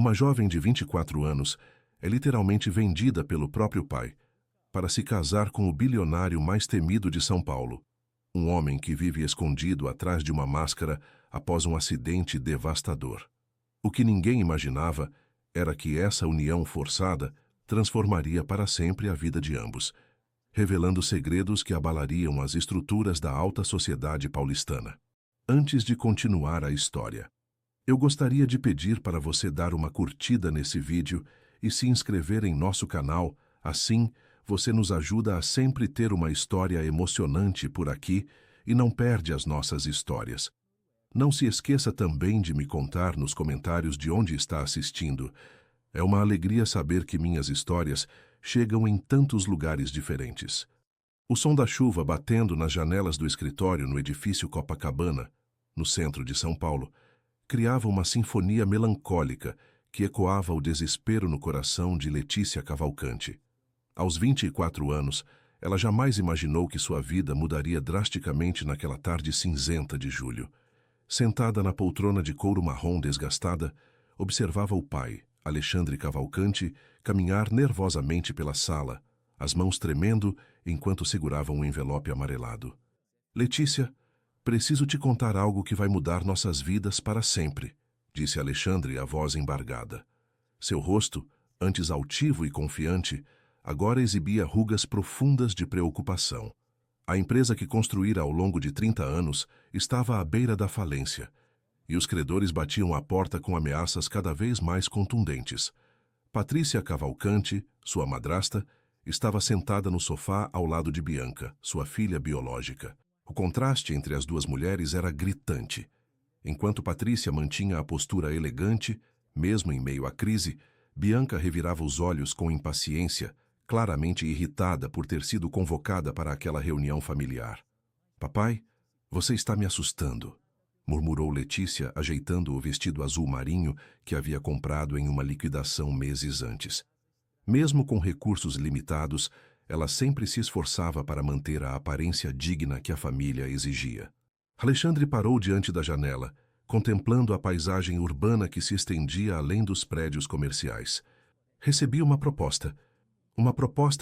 Uma jovem de 24 anos é literalmente vendida pelo próprio pai para se casar com o bilionário mais temido de São Paulo, um homem que vive escondido atrás de uma máscara após um acidente devastador. O que ninguém imaginava era que essa união forçada transformaria para sempre a vida de ambos, revelando segredos que abalariam as estruturas da alta sociedade paulistana. Antes de continuar a história, eu gostaria de pedir para você dar uma curtida nesse vídeo e se inscrever em nosso canal, assim você nos ajuda a sempre ter uma história emocionante por aqui e não perde as nossas histórias. Não se esqueça também de me contar nos comentários de onde está assistindo. É uma alegria saber que minhas histórias chegam em tantos lugares diferentes. O som da chuva batendo nas janelas do escritório no edifício Copacabana, no centro de São Paulo, criava uma sinfonia melancólica que ecoava o desespero no coração de Letícia Cavalcante. Aos 24 anos, ela jamais imaginou que sua vida mudaria drasticamente naquela tarde cinzenta de julho. Sentada na poltrona de couro marrom desgastada, observava o pai, Alexandre Cavalcante, caminhar nervosamente pela sala, as mãos tremendo enquanto segurava um envelope amarelado. Letícia, preciso te contar algo que vai mudar nossas vidas para sempre, disse Alexandre, a voz embargada. Seu rosto, antes altivo e confiante, agora exibia rugas profundas de preocupação. A empresa que construíra ao longo de 30 anos estava à beira da falência, e os credores batiam à porta com ameaças cada vez mais contundentes. Patrícia Cavalcante, sua madrasta, estava sentada no sofá ao lado de Bianca, sua filha biológica. O contraste entre as duas mulheres era gritante. Enquanto Patrícia mantinha a postura elegante, mesmo em meio à crise, Bianca revirava os olhos com impaciência, claramente irritada por ter sido convocada para aquela reunião familiar. "Papai, você está me assustando", murmurou Letícia, ajeitando o vestido azul marinho que havia comprado em uma liquidação meses antes. Mesmo com recursos limitados, ela sempre se esforçava para manter a aparência digna que a família exigia. Alexandre parou diante da janela, contemplando a paisagem urbana que se estendia além dos prédios comerciais. "Recebi uma proposta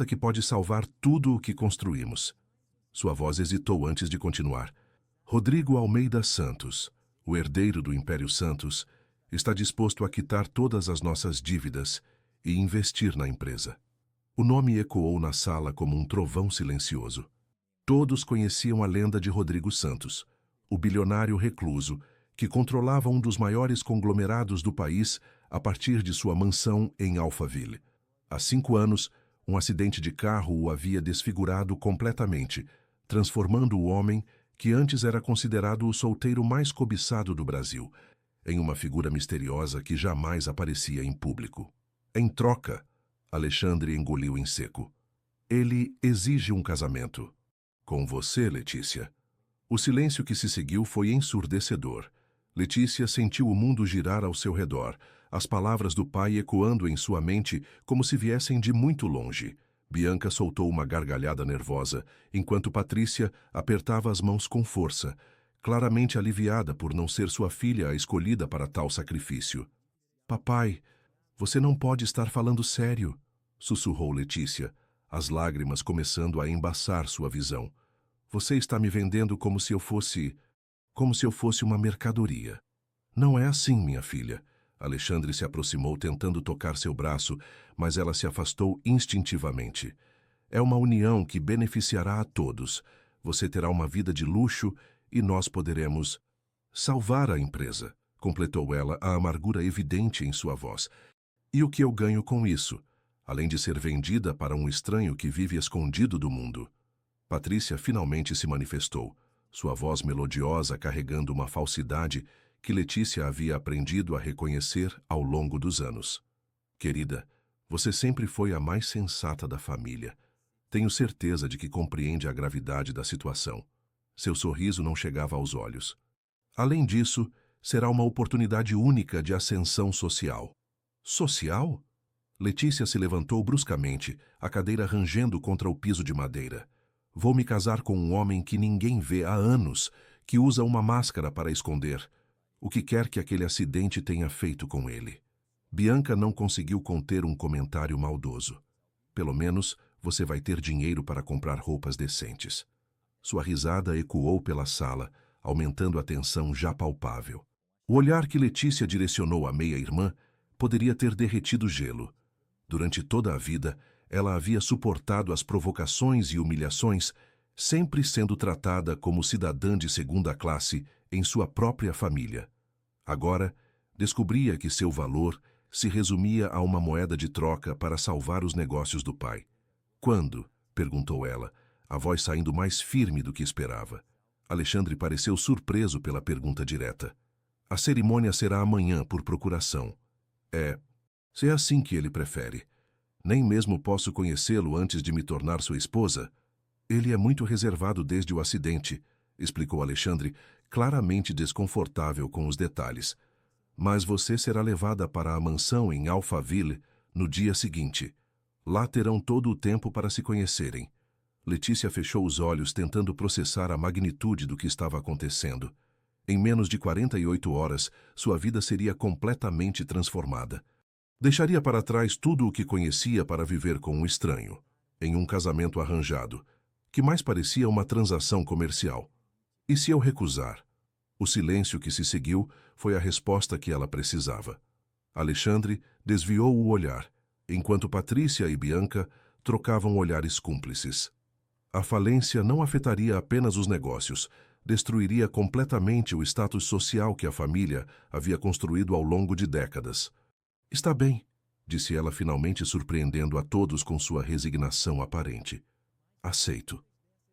que pode salvar tudo o que construímos." Sua voz hesitou antes de continuar. "Rodrigo Almeida Santos, o herdeiro do Império Santos, está disposto a quitar todas as nossas dívidas e investir na empresa." O nome ecoou na sala como um trovão silencioso. Todos conheciam a lenda de Rodrigo Santos, o bilionário recluso que controlava um dos maiores conglomerados do país a partir de sua mansão em Alphaville. Há 5 anos, um acidente de carro o havia desfigurado completamente, transformando o homem, que antes era considerado o solteiro mais cobiçado do Brasil, em uma figura misteriosa que jamais aparecia em público. Em troca, Alexandre engoliu em seco. "Ele exige um casamento. Com você, Letícia." O silêncio que se seguiu foi ensurdecedor. Letícia sentiu o mundo girar ao seu redor, as palavras do pai ecoando em sua mente como se viessem de muito longe. Bianca soltou uma gargalhada nervosa, enquanto Patrícia apertava as mãos com força, claramente aliviada por não ser sua filha a escolhida para tal sacrifício. "Papai, você não pode estar falando sério", sussurrou Letícia, as lágrimas começando a embaçar sua visão. "Você está me vendendo como se eu fosse uma mercadoria." "Não é assim, minha filha." Alexandre se aproximou tentando tocar seu braço, mas ela se afastou instintivamente. "É uma união que beneficiará a todos. Você terá uma vida de luxo e nós poderemos salvar a empresa", completou ela, a amargura evidente em sua voz. "E o que eu ganho com isso, além de ser vendida para um estranho que vive escondido do mundo?" Patrícia finalmente se manifestou, sua voz melodiosa carregando uma falsidade que Letícia havia aprendido a reconhecer ao longo dos anos. "Querida, você sempre foi a mais sensata da família. Tenho certeza de que compreende a gravidade da situação." Seu sorriso não chegava aos olhos. "Além disso, será uma oportunidade única de ascensão social." "Social?" Letícia se levantou bruscamente, a cadeira rangendo contra o piso de madeira. "Vou me casar com um homem que ninguém vê há anos, que usa uma máscara para esconder o que quer que aquele acidente tenha feito com ele." Bianca não conseguiu conter um comentário maldoso. Pelo menos você vai ter dinheiro para comprar roupas decentes. Sua risada ecoou pela sala, aumentando a tensão já palpável. O olhar que Letícia direcionou à meia-irmã poderia ter derretido gelo. Durante toda a vida, ela havia suportado as provocações e humilhações, sempre sendo tratada como cidadã de segunda classe em sua própria família. Agora, descobria que seu valor se resumia a uma moeda de troca para salvar os negócios do pai. Quando? Perguntou ela, a voz saindo mais firme do que esperava. Alexandre pareceu surpreso pela pergunta direta. A cerimônia será amanhã por procuração. Se é assim que ele prefere. Nem mesmo posso conhecê-lo antes de me tornar sua esposa. Ele é muito reservado desde o acidente, explicou Alexandre, claramente desconfortável com os detalhes. Mas você será levada para a mansão em Alphaville no dia seguinte. Lá terão todo o tempo para se conhecerem. Letícia fechou os olhos tentando processar a magnitude do que estava acontecendo. Em menos de 48 horas, sua vida seria completamente transformada. Deixaria para trás tudo o que conhecia para viver com um estranho, em um casamento arranjado, que mais parecia uma transação comercial. E se eu recusar? O silêncio que se seguiu foi a resposta que ela precisava. Alexandre desviou o olhar, enquanto Patrícia e Bianca trocavam olhares cúmplices. A falência não afetaria apenas os negócios, destruiria completamente o status social que a família havia construído ao longo de décadas. Está bem, disse ela finalmente surpreendendo a todos com sua resignação aparente. Aceito.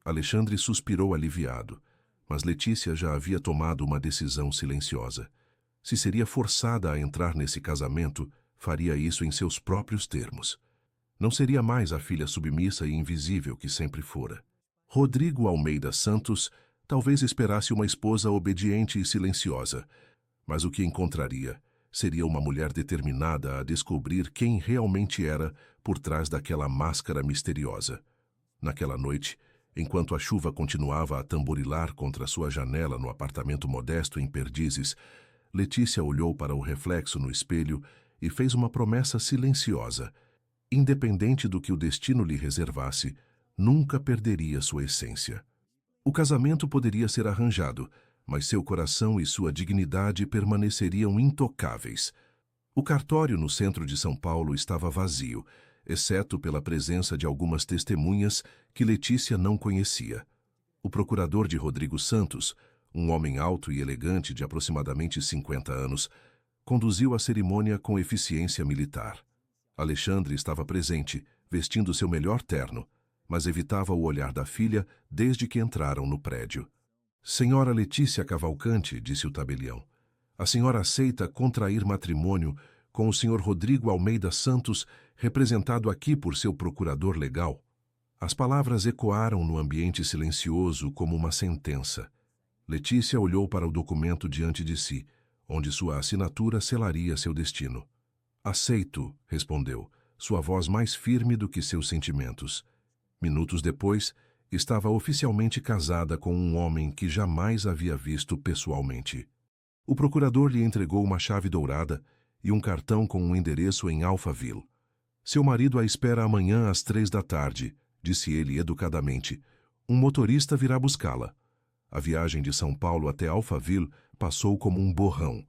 Alexandre suspirou aliviado, mas Letícia já havia tomado uma decisão silenciosa. Se seria forçada a entrar nesse casamento, faria isso em seus próprios termos. Não seria mais a filha submissa e invisível que sempre fora. Rodrigo Almeida Santos talvez esperasse uma esposa obediente e silenciosa, mas o que encontraria seria uma mulher determinada a descobrir quem realmente era por trás daquela máscara misteriosa. Naquela noite, enquanto a chuva continuava a tamborilar contra sua janela no apartamento modesto em Perdizes, Letícia olhou para o reflexo no espelho e fez uma promessa silenciosa. Independente do que o destino lhe reservasse, nunca perderia sua essência. O casamento poderia ser arranjado, mas seu coração e sua dignidade permaneceriam intocáveis. O cartório no centro de São Paulo estava vazio, exceto pela presença de algumas testemunhas que Letícia não conhecia. O procurador de Rodrigo Santos, um homem alto e elegante de aproximadamente 50 anos, conduziu a cerimônia com eficiência militar. Alexandre estava presente, vestindo seu melhor terno, mas evitava o olhar da filha desde que entraram no prédio. Senhora Letícia Cavalcante, disse o tabelião, a senhora aceita contrair matrimônio com o senhor Rodrigo Almeida Santos, representado aqui por seu procurador legal? As palavras ecoaram no ambiente silencioso como uma sentença. Letícia olhou para o documento diante de si, onde sua assinatura selaria seu destino. Aceito, respondeu, sua voz mais firme do que seus sentimentos. Minutos depois, estava oficialmente casada com um homem que jamais havia visto pessoalmente. O procurador lhe entregou uma chave dourada e um cartão com um endereço em Alphaville. Seu marido a espera amanhã às 3 da tarde, disse ele educadamente. Um motorista virá buscá-la. A viagem de São Paulo até Alphaville passou como um borrão.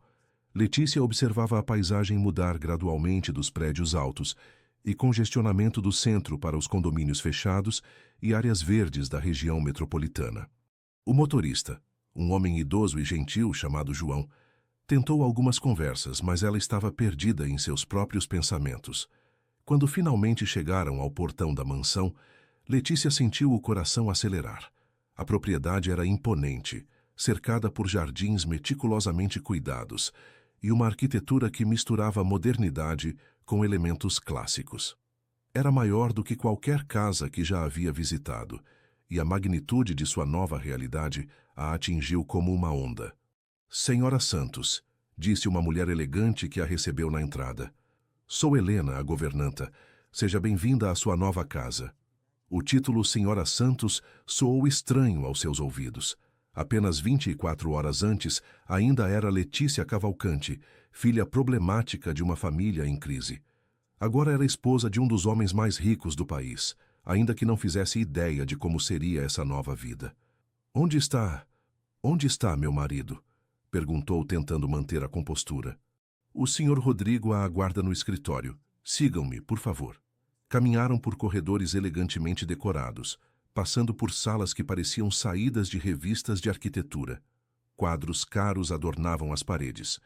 Letícia observava a paisagem mudar gradualmente dos prédios altos e congestionamento do centro para os condomínios fechados e áreas verdes da região metropolitana. O motorista, um homem idoso e gentil chamado João, tentou algumas conversas, mas ela estava perdida em seus próprios pensamentos. Quando finalmente chegaram ao portão da mansão, Letícia sentiu o coração acelerar. A propriedade era imponente, cercada por jardins meticulosamente cuidados e uma arquitetura que misturava modernidade com elementos clássicos. Era maior do que qualquer casa que já havia visitado, e a magnitude de sua nova realidade a atingiu como uma onda. Senhora Santos, disse uma mulher elegante que a recebeu na entrada. Sou Helena, a governanta. Seja bem-vinda à sua nova casa. O título Senhora Santos soou estranho aos seus ouvidos. Apenas 24 horas antes, ainda era Letícia Cavalcante, filha problemática de uma família em crise. Agora era esposa de um dos homens mais ricos do país, ainda que não fizesse ideia de como seria essa nova vida. Onde está meu marido? Perguntou, tentando manter a compostura. O Sr. Rodrigo a aguarda no escritório. Sigam-me, por favor. Caminharam por corredores elegantemente decorados, passando por salas que pareciam saídas de revistas de arquitetura. Quadros caros adornavam as paredes,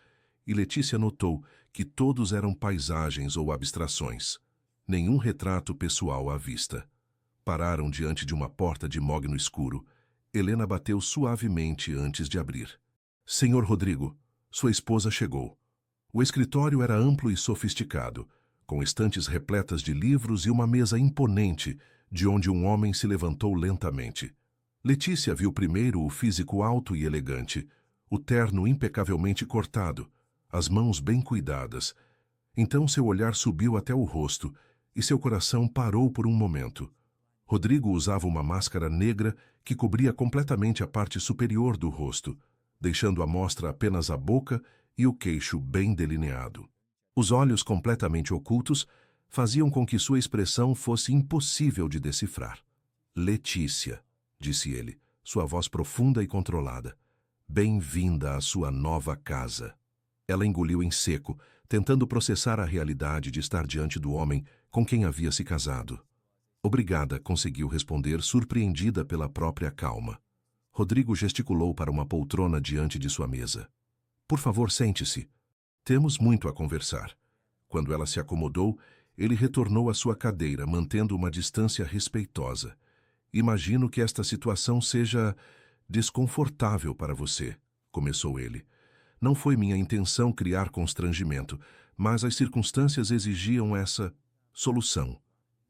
e Letícia notou que todos eram paisagens ou abstrações. Nenhum retrato pessoal à vista. Pararam diante de uma porta de mogno escuro. Helena bateu suavemente antes de abrir. Senhor Rodrigo, sua esposa chegou. O escritório era amplo e sofisticado, com estantes repletas de livros e uma mesa imponente, de onde um homem se levantou lentamente. Letícia viu primeiro o físico alto e elegante, o terno impecavelmente cortado, as mãos bem cuidadas. Então seu olhar subiu até o rosto e seu coração parou por um momento. Rodrigo usava uma máscara negra que cobria completamente a parte superior do rosto, deixando à mostra apenas a boca e o queixo bem delineado. Os olhos completamente ocultos faziam com que sua expressão fosse impossível de decifrar. Letícia, disse ele, sua voz profunda e controlada. Bem-vinda à sua nova casa. Ela engoliu em seco, tentando processar a realidade de estar diante do homem com quem havia se casado. Obrigada, conseguiu responder, surpreendida pela própria calma. Rodrigo gesticulou para uma poltrona diante de sua mesa. Por favor, sente-se. Temos muito a conversar. Quando ela se acomodou, ele retornou à sua cadeira, mantendo uma distância respeitosa. Imagino que esta situação seja desconfortável para você, começou ele. Não foi minha intenção criar constrangimento, mas as circunstâncias exigiam essa solução.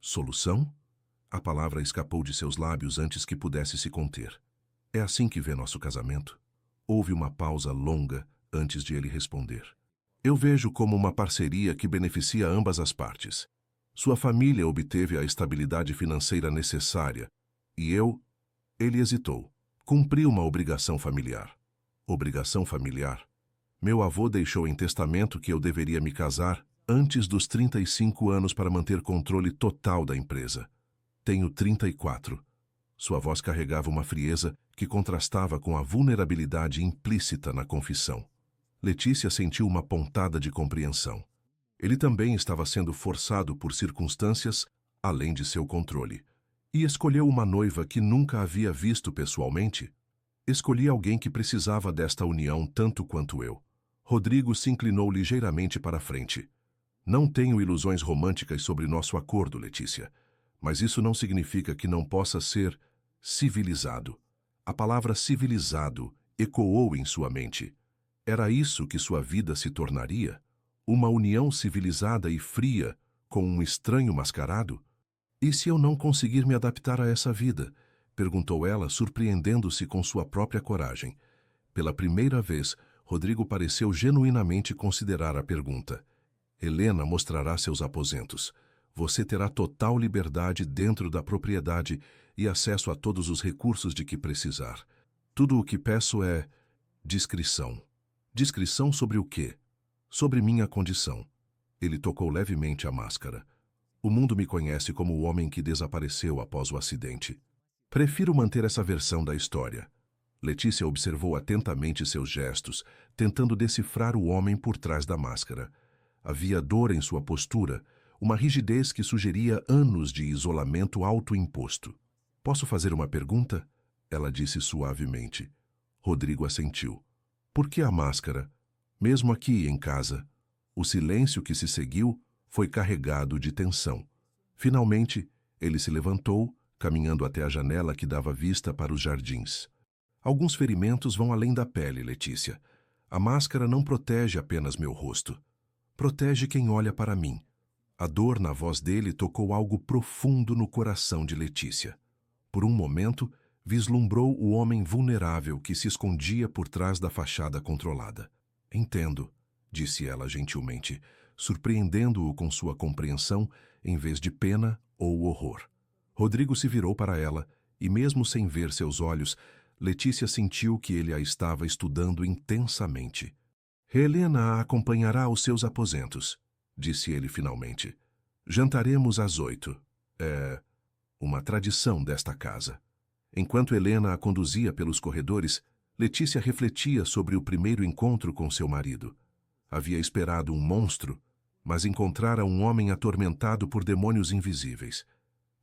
Solução? A palavra escapou de seus lábios antes que pudesse se conter. É assim que vê nosso casamento? Houve uma pausa longa antes de ele responder. Eu vejo como uma parceria que beneficia ambas as partes. Sua família obteve a estabilidade financeira necessária e eu... Ele hesitou. Cumpri uma obrigação familiar. Obrigação familiar? Meu avô deixou em testamento que eu deveria me casar antes dos 35 anos para manter controle total da empresa. Tenho 34. Sua voz carregava uma frieza que contrastava com a vulnerabilidade implícita na confissão. Letícia sentiu uma pontada de compreensão. Ele também estava sendo forçado por circunstâncias além de seu controle. E escolheu uma noiva que nunca havia visto pessoalmente? Escolhi alguém que precisava desta união tanto quanto eu. Rodrigo se inclinou ligeiramente para a frente. Não tenho ilusões românticas sobre nosso acordo, Letícia. Mas isso não significa que não possa ser civilizado. A palavra civilizado ecoou em sua mente. Era isso que sua vida se tornaria? Uma união civilizada e fria com um estranho mascarado? E se eu não conseguir me adaptar a essa vida? Perguntou ela, surpreendendo-se com sua própria coragem. Pela primeira vez, Rodrigo pareceu genuinamente considerar a pergunta. Helena mostrará seus aposentos. Você terá total liberdade dentro da propriedade e acesso a todos os recursos de que precisar. Tudo o que peço é discrição. Discrição sobre o quê? Sobre minha condição. Ele tocou levemente a máscara. O mundo me conhece como o homem que desapareceu após o acidente. Prefiro manter essa versão da história. Letícia observou atentamente seus gestos, tentando decifrar o homem por trás da máscara. Havia dor em sua postura, uma rigidez que sugeria anos de isolamento autoimposto. Posso fazer uma pergunta? Ela disse suavemente. Rodrigo assentiu. Por que a máscara? Mesmo aqui em casa. O silêncio que se seguiu foi carregado de tensão. Finalmente, ele se levantou, caminhando até a janela que dava vista para os jardins. Alguns ferimentos vão além da pele, Letícia. A máscara não protege apenas meu rosto. Protege quem olha para mim. A dor na voz dele tocou algo profundo no coração de Letícia. Por um momento, vislumbrou o homem vulnerável que se escondia por trás da fachada controlada. Entendo, disse ela gentilmente, surpreendendo-o com sua compreensão em vez de pena ou horror. Rodrigo se virou para ela e, mesmo sem ver seus olhos, Letícia sentiu que ele a estava estudando intensamente. Helena a acompanhará aos seus aposentos, disse ele finalmente. Jantaremos às 8. É uma tradição desta casa. Enquanto Helena a conduzia pelos corredores, Letícia refletia sobre o primeiro encontro com seu marido. Havia esperado um monstro, mas encontrara um homem atormentado por demônios invisíveis.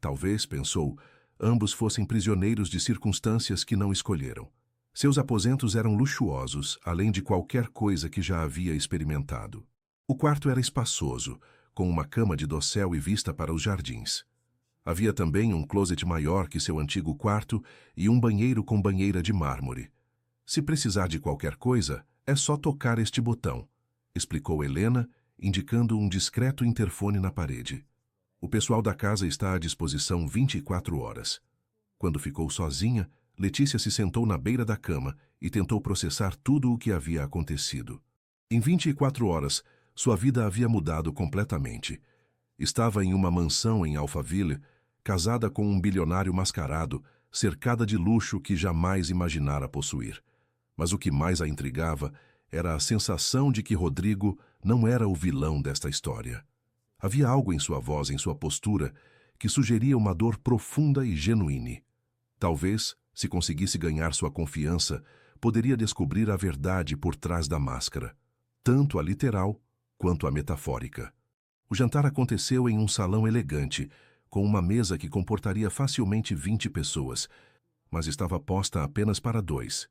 Talvez, pensou, ambos fossem prisioneiros de circunstâncias que não escolheram. Seus aposentos eram luxuosos, além de qualquer coisa que já havia experimentado. O quarto era espaçoso, com uma cama de dossel e vista para os jardins. Havia também um closet maior que seu antigo quarto e um banheiro com banheira de mármore. Se precisar de qualquer coisa, é só tocar este botão, explicou Helena, indicando um discreto interfone na parede. O pessoal da casa está à disposição 24 horas. Quando ficou sozinha, Letícia se sentou na beira da cama e tentou processar tudo o que havia acontecido. Em 24 horas, sua vida havia mudado completamente. Estava em uma mansão em Alphaville, casada com um bilionário mascarado, cercada de luxo que jamais imaginara possuir. Mas o que mais a intrigava era a sensação de que Rodrigo não era o vilão desta história. Havia algo em sua voz, em sua postura, que sugeria uma dor profunda e genuína. Talvez, se conseguisse ganhar sua confiança, poderia descobrir a verdade por trás da máscara, tanto a literal quanto a metafórica. O jantar aconteceu em um salão elegante, com uma mesa que comportaria facilmente 20 pessoas, mas estava posta apenas para 2.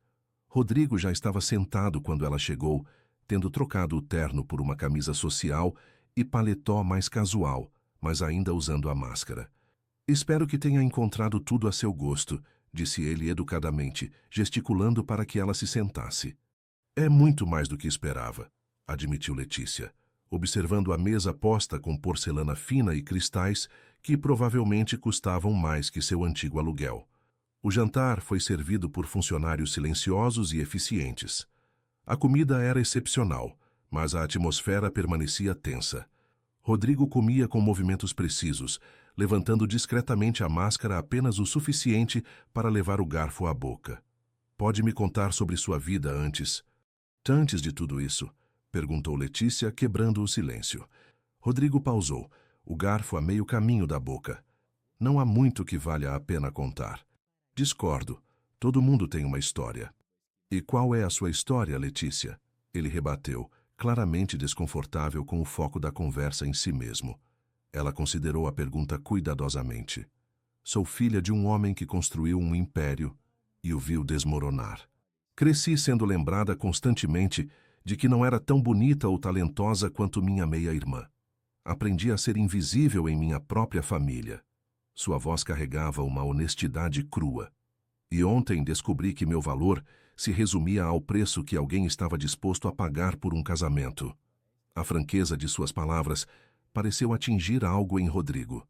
Rodrigo já estava sentado quando ela chegou, tendo trocado o terno por uma camisa social e paletó mais casual, mas ainda usando a máscara. Espero que tenha encontrado tudo a seu gosto, disse ele educadamente, gesticulando para que ela se sentasse. É muito mais do que esperava, admitiu Letícia, observando a mesa posta com porcelana fina e cristais que provavelmente custavam mais que seu antigo aluguel. O jantar foi servido por funcionários silenciosos e eficientes. A comida era excepcional, mas a atmosfera permanecia tensa. Rodrigo comia com movimentos precisos, levantando discretamente a máscara apenas o suficiente para levar o garfo à boca. Pode me contar sobre sua vida antes? Antes de tudo isso, perguntou Letícia, quebrando o silêncio. Rodrigo pausou, o garfo a meio caminho da boca. Não há muito que valha a pena contar. Discordo. Todo mundo tem uma história. E qual é a sua história, Letícia? Ele rebateu, claramente desconfortável com o foco da conversa em si mesmo. Ela considerou a pergunta cuidadosamente. Sou filha de um homem que construiu um império e o viu desmoronar. Cresci sendo lembrada constantemente de que não era tão bonita ou talentosa quanto minha meia-irmã. Aprendi a ser invisível em minha própria família. Sua voz carregava uma honestidade crua. E ontem descobri que meu valor se resumia ao preço que alguém estava disposto a pagar por um casamento. A franqueza de suas palavras pareceu atingir algo em Rodrigo.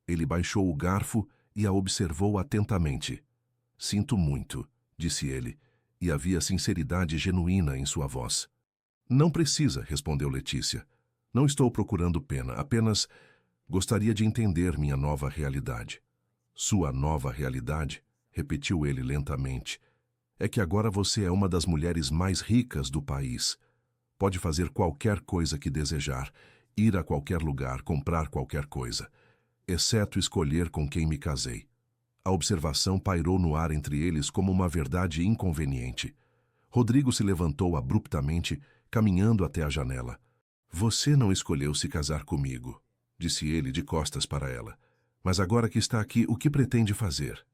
Ele baixou o garfo e a observou atentamente. Sinto muito, disse ele, e havia sinceridade genuína em sua voz. Não precisa, respondeu Letícia. Não estou procurando pena, apenas gostaria de entender minha nova realidade. Sua nova realidade, repetiu ele lentamente, é que agora você é uma das mulheres mais ricas do país. Pode fazer qualquer coisa que desejar, ir a qualquer lugar, comprar qualquer coisa, exceto escolher com quem me casei. A observação pairou no ar entre eles como uma verdade inconveniente. Rodrigo se levantou abruptamente, caminhando até a janela. Você não escolheu se casar comigo, disse ele de costas para ela. Mas agora que está aqui, o que pretende fazer?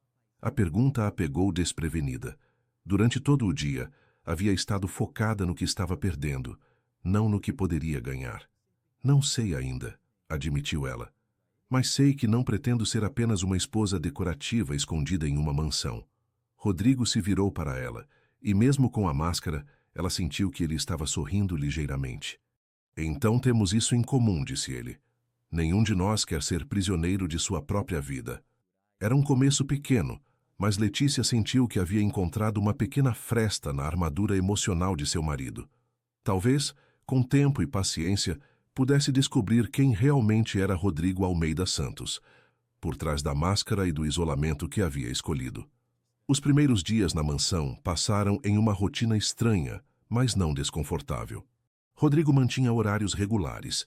A pergunta a pegou desprevenida. Durante todo o dia, havia estado focada no que estava perdendo, não no que poderia ganhar. Não sei ainda, admitiu ela. Mas sei que não pretendo ser apenas uma esposa decorativa escondida em uma mansão. Rodrigo se virou para ela, e mesmo com a máscara, ela sentiu que ele estava sorrindo ligeiramente. Então temos isso em comum, disse ele. Nenhum de nós quer ser prisioneiro de sua própria vida. Era um começo pequeno, mas Letícia sentiu que havia encontrado uma pequena fresta na armadura emocional de seu marido. Talvez, com tempo e paciência, pudesse descobrir quem realmente era Rodrigo Almeida Santos, por trás da máscara e do isolamento que havia escolhido. Os primeiros dias na mansão passaram em uma rotina estranha, mas não desconfortável. Rodrigo mantinha horários regulares.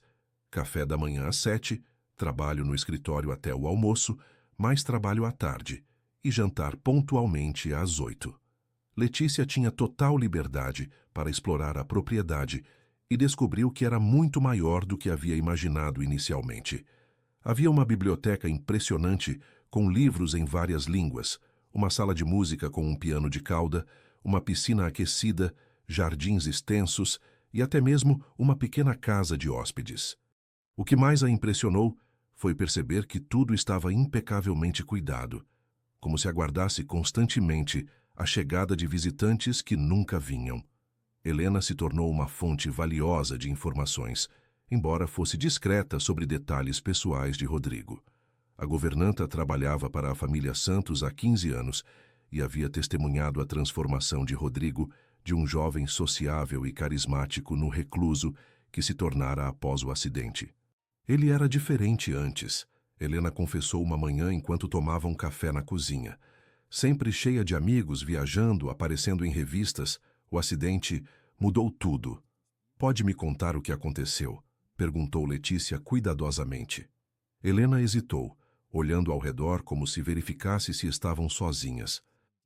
Café da manhã às 7, trabalho no escritório até o almoço, mais trabalho à tarde e jantar pontualmente às 8. Letícia tinha total liberdade para explorar a propriedade e descobriu que era muito maior do que havia imaginado inicialmente. Havia uma biblioteca impressionante com livros em várias línguas, uma sala de música com um piano de cauda, uma piscina aquecida, jardins extensos e até mesmo uma pequena casa de hóspedes. O que mais a impressionou foi perceber que tudo estava impecavelmente cuidado, como se aguardasse constantemente a chegada de visitantes que nunca vinham. Helena se tornou uma fonte valiosa de informações, embora fosse discreta sobre detalhes pessoais de Rodrigo. A governanta trabalhava para a família Santos há 15 anos e havia testemunhado a transformação de Rodrigo de um jovem sociável e carismático no recluso que se tornara após o acidente. Ele era diferente antes, Helena confessou uma manhã enquanto tomava um café na cozinha. Sempre cheia de amigos, viajando, aparecendo em revistas, o acidente mudou tudo. Pode me contar o que aconteceu? Perguntou Letícia cuidadosamente. Helena hesitou, olhando ao redor como se verificasse se estavam sozinhas.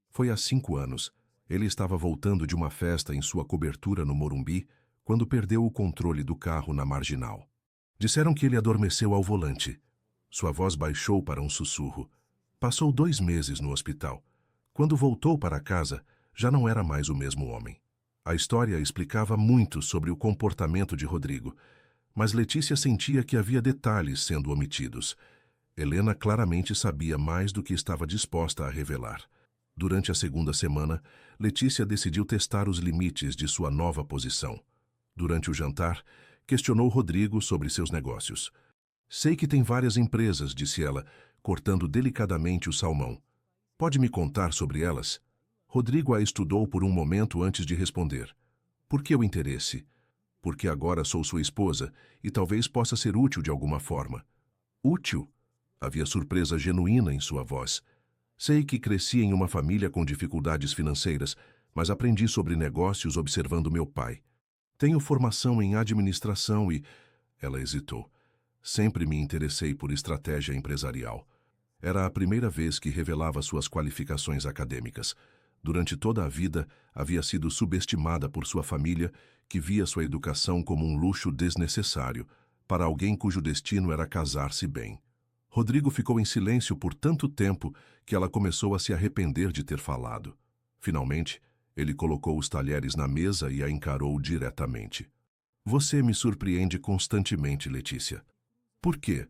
Foi há 5 anos. Ele estava voltando de uma festa em sua cobertura no Morumbi, quando perdeu o controle do carro na Marginal. Disseram que ele adormeceu ao volante. Sua voz baixou para um sussurro. Passou 2 meses no hospital. Quando voltou para casa, já não era mais o mesmo homem. A história explicava muito sobre o comportamento de Rodrigo, mas Letícia sentia que havia detalhes sendo omitidos. Helena claramente sabia mais do que estava disposta a revelar. Durante a segunda semana, Letícia decidiu testar os limites de sua nova posição. Durante o jantar, questionou Rodrigo sobre seus negócios. Sei que tem várias empresas, disse ela, cortando delicadamente o salmão. Pode me contar sobre elas? Rodrigo a estudou por um momento antes de responder. Por que o interesse? Porque agora sou sua esposa e talvez possa ser útil de alguma forma. Útil? Havia surpresa genuína em sua voz. Sei que cresci em uma família com dificuldades financeiras, mas aprendi sobre negócios observando meu pai. Tenho formação em administração e... Ela hesitou. Sempre me interessei por estratégia empresarial. Era a primeira vez que revelava suas qualificações acadêmicas. Durante toda a vida, havia sido subestimada por sua família, que via sua educação como um luxo desnecessário, para alguém cujo destino era casar-se bem. Rodrigo ficou em silêncio por tanto tempo que ela começou a se arrepender de ter falado. Finalmente, ele colocou os talheres na mesa e a encarou diretamente. Você me surpreende constantemente, Letícia. Por quê?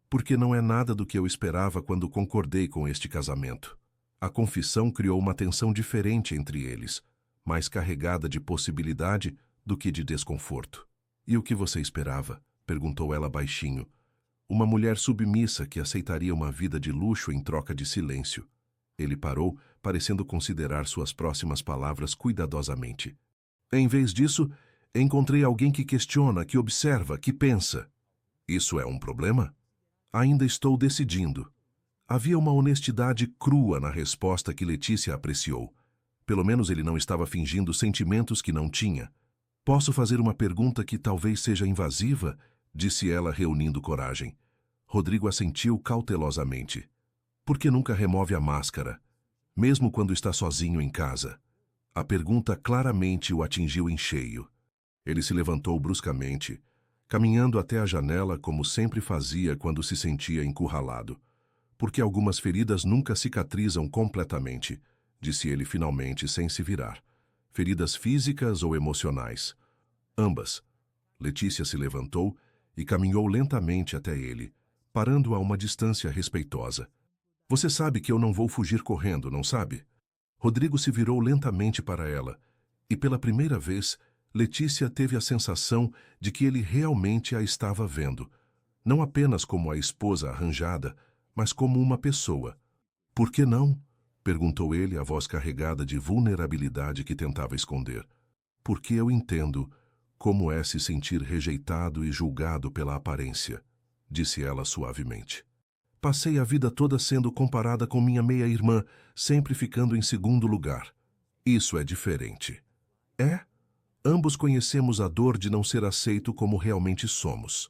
Porque não é nada do que eu esperava quando concordei com este casamento. A confissão criou uma tensão diferente entre eles, mais carregada de possibilidade do que de desconforto. E o que você esperava? Perguntou ela baixinho. Uma mulher submissa que aceitaria uma vida de luxo em troca de silêncio. Ele parou, parecendo considerar suas próximas palavras cuidadosamente. Em vez disso, encontrei alguém que questiona, que observa, que pensa. Isso é um problema? Ainda estou decidindo. Havia uma honestidade crua na resposta que Letícia apreciou. Pelo menos ele não estava fingindo sentimentos que não tinha. Posso fazer uma pergunta que talvez seja invasiva? Disse ela, reunindo coragem. Rodrigo assentiu cautelosamente. Por que nunca remove a máscara, mesmo quando está sozinho em casa? A pergunta claramente o atingiu em cheio. Ele se levantou bruscamente, caminhando até a janela como sempre fazia quando se sentia encurralado. Porque algumas feridas nunca cicatrizam completamente, disse ele finalmente sem se virar. Feridas físicas ou emocionais? Ambas. Letícia se levantou e caminhou lentamente até ele, parando a uma distância respeitosa. Você sabe que eu não vou fugir correndo, não sabe? Rodrigo se virou lentamente para ela, e pela primeira vez, Letícia teve a sensação de que ele realmente a estava vendo, não apenas como a esposa arranjada, mas como uma pessoa. Por que não? Perguntou ele, a voz carregada de vulnerabilidade que tentava esconder. Porque eu entendo como é se sentir rejeitado e julgado pela aparência, disse ela suavemente. Passei a vida toda sendo comparada com minha meia-irmã, sempre ficando em segundo lugar. Isso é diferente. É? Ambos conhecemos a dor de não ser aceito como realmente somos.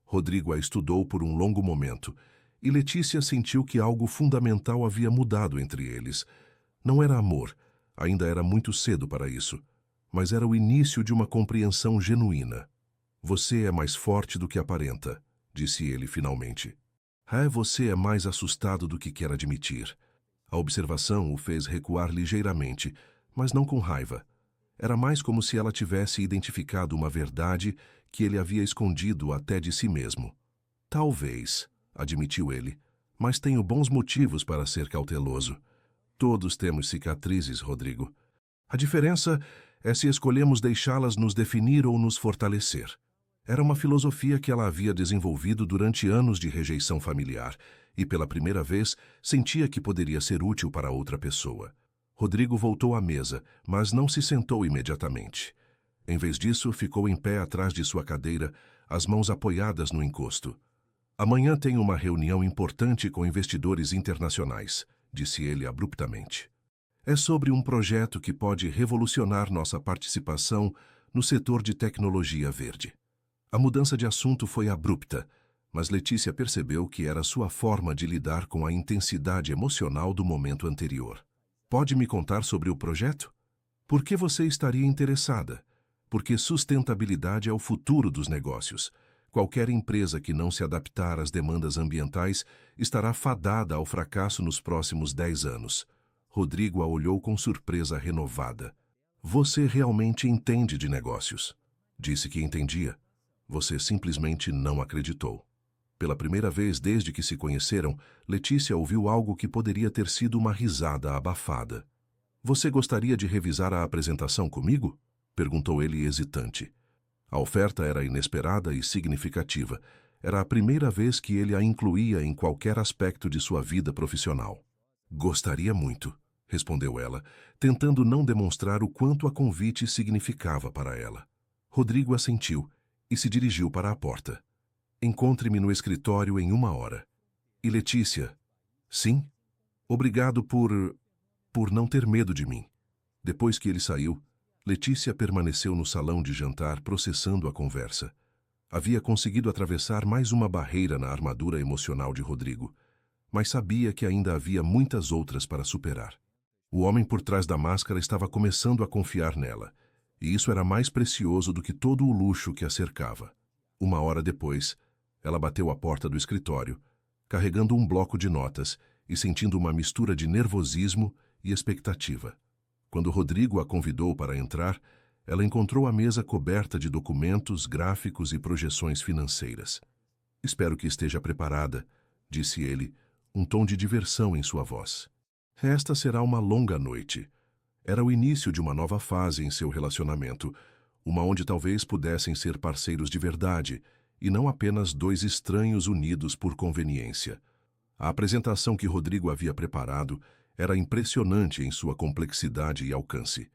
Rodrigo a estudou por um longo momento, e Letícia sentiu que algo fundamental havia mudado entre eles. Não era amor, ainda era muito cedo para isso, mas era o início de uma compreensão genuína. Você é mais forte do que aparenta, disse ele finalmente. Você é mais assustado do que quer admitir. A observação o fez recuar ligeiramente, mas não com raiva. Era mais como se ela tivesse identificado uma verdade que ele havia escondido até de si mesmo. Talvez, admitiu ele, mas tenho bons motivos para ser cauteloso. Todos temos cicatrizes, Rodrigo. A diferença é se escolhemos deixá-las nos definir ou nos fortalecer. Era uma filosofia que ela havia desenvolvido durante anos de rejeição familiar e, pela primeira vez, sentia que poderia ser útil para outra pessoa. Rodrigo voltou à mesa, mas não se sentou imediatamente. Em vez disso, ficou em pé atrás de sua cadeira, as mãos apoiadas no encosto. Amanhã tenho uma reunião importante com investidores internacionais, disse ele abruptamente. É sobre um projeto que pode revolucionar nossa participação no setor de tecnologia verde. A mudança de assunto foi abrupta, mas Letícia percebeu que era sua forma de lidar com a intensidade emocional do momento anterior. Pode me contar sobre o projeto? Por que você estaria interessada? Porque sustentabilidade é o futuro dos negócios. Qualquer empresa que não se adaptar às demandas ambientais estará fadada ao fracasso nos próximos 10 anos. Rodrigo a olhou com surpresa renovada. Você realmente entende de negócios. Disse que entendia. Você simplesmente não acreditou. Pela primeira vez desde que se conheceram, Letícia ouviu algo que poderia ter sido uma risada abafada. Você gostaria de revisar a apresentação comigo? Perguntou ele hesitante. A oferta era inesperada e significativa. Era a primeira vez que ele a incluía em qualquer aspecto de sua vida profissional. Gostaria muito, respondeu ela, tentando não demonstrar o quanto a convite significava para ela. Rodrigo assentiu e se dirigiu para a porta. Encontre-me no escritório em 1 hora. E Letícia? Sim? Obrigado por não ter medo de mim. Depois que ele saiu, Letícia permaneceu no salão de jantar processando a conversa. Havia conseguido atravessar mais uma barreira na armadura emocional de Rodrigo, mas sabia que ainda havia muitas outras para superar. O homem por trás da máscara estava começando a confiar nela, e isso era mais precioso do que todo o luxo que a cercava. 1 hora depois, ela bateu à porta do escritório, carregando um bloco de notas e sentindo uma mistura de nervosismo e expectativa. Quando Rodrigo a convidou para entrar, ela encontrou a mesa coberta de documentos, gráficos e projeções financeiras. Espero que esteja preparada, disse ele, um tom de diversão em sua voz. Esta será uma longa noite. Era o início de uma nova fase em seu relacionamento, uma onde talvez pudessem ser parceiros de verdade, e não apenas dois estranhos unidos por conveniência. A apresentação que Rodrigo havia preparado era impressionante em sua complexidade e alcance.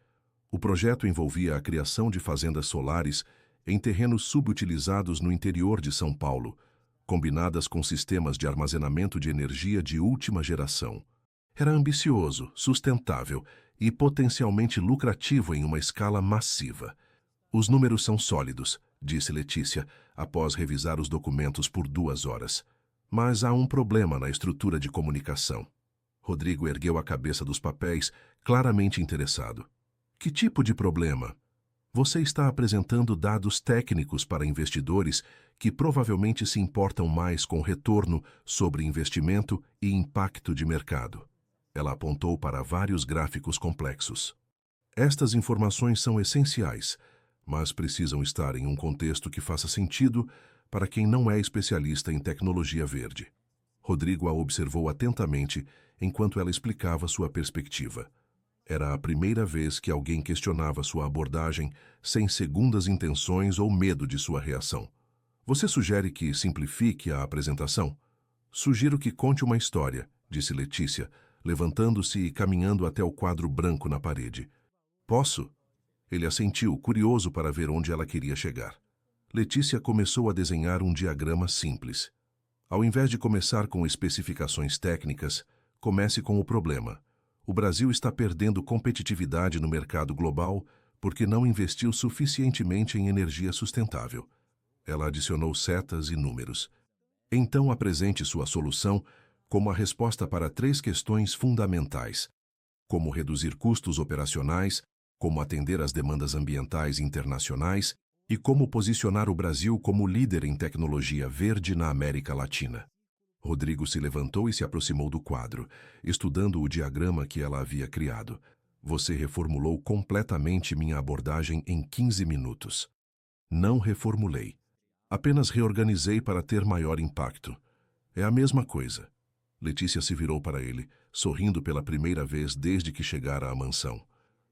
O projeto envolvia a criação de fazendas solares em terrenos subutilizados no interior de São Paulo, combinadas com sistemas de armazenamento de energia de última geração. Era ambicioso, sustentável e potencialmente lucrativo em uma escala massiva. Os números são sólidos, disse Letícia, após revisar os documentos por 2 horas. Mas há um problema na estrutura de comunicação. Rodrigo ergueu a cabeça dos papéis, claramente interessado. Que tipo de problema? Você está apresentando dados técnicos para investidores que provavelmente se importam mais com retorno sobre investimento e impacto de mercado. Ela apontou para vários gráficos complexos. Estas informações são essenciais, mas precisam estar em um contexto que faça sentido para quem não é especialista em tecnologia verde. Rodrigo a observou atentamente enquanto ela explicava sua perspectiva. Era a primeira vez que alguém questionava sua abordagem sem segundas intenções ou medo de sua reação. Você sugere que simplifique a apresentação? Sugiro que conte uma história, disse Letícia, levantando-se e caminhando até o quadro branco na parede. Posso? Ele assentiu, curioso para ver onde ela queria chegar. Letícia começou a desenhar um diagrama simples. Ao invés de começar com especificações técnicas, comece com o problema. O Brasil está perdendo competitividade no mercado global porque não investiu suficientemente em energia sustentável. Ela adicionou setas e números. Então apresente sua solução como a resposta para 3 questões fundamentais: como reduzir custos operacionais, como atender às demandas ambientais internacionais e como posicionar o Brasil como líder em tecnologia verde na América Latina. Rodrigo se levantou e se aproximou do quadro, estudando o diagrama que ela havia criado. Você reformulou completamente minha abordagem em 15 minutos. Não reformulei. Apenas reorganizei para ter maior impacto. É a mesma coisa. Letícia se virou para ele, sorrindo pela primeira vez desde que chegara à mansão.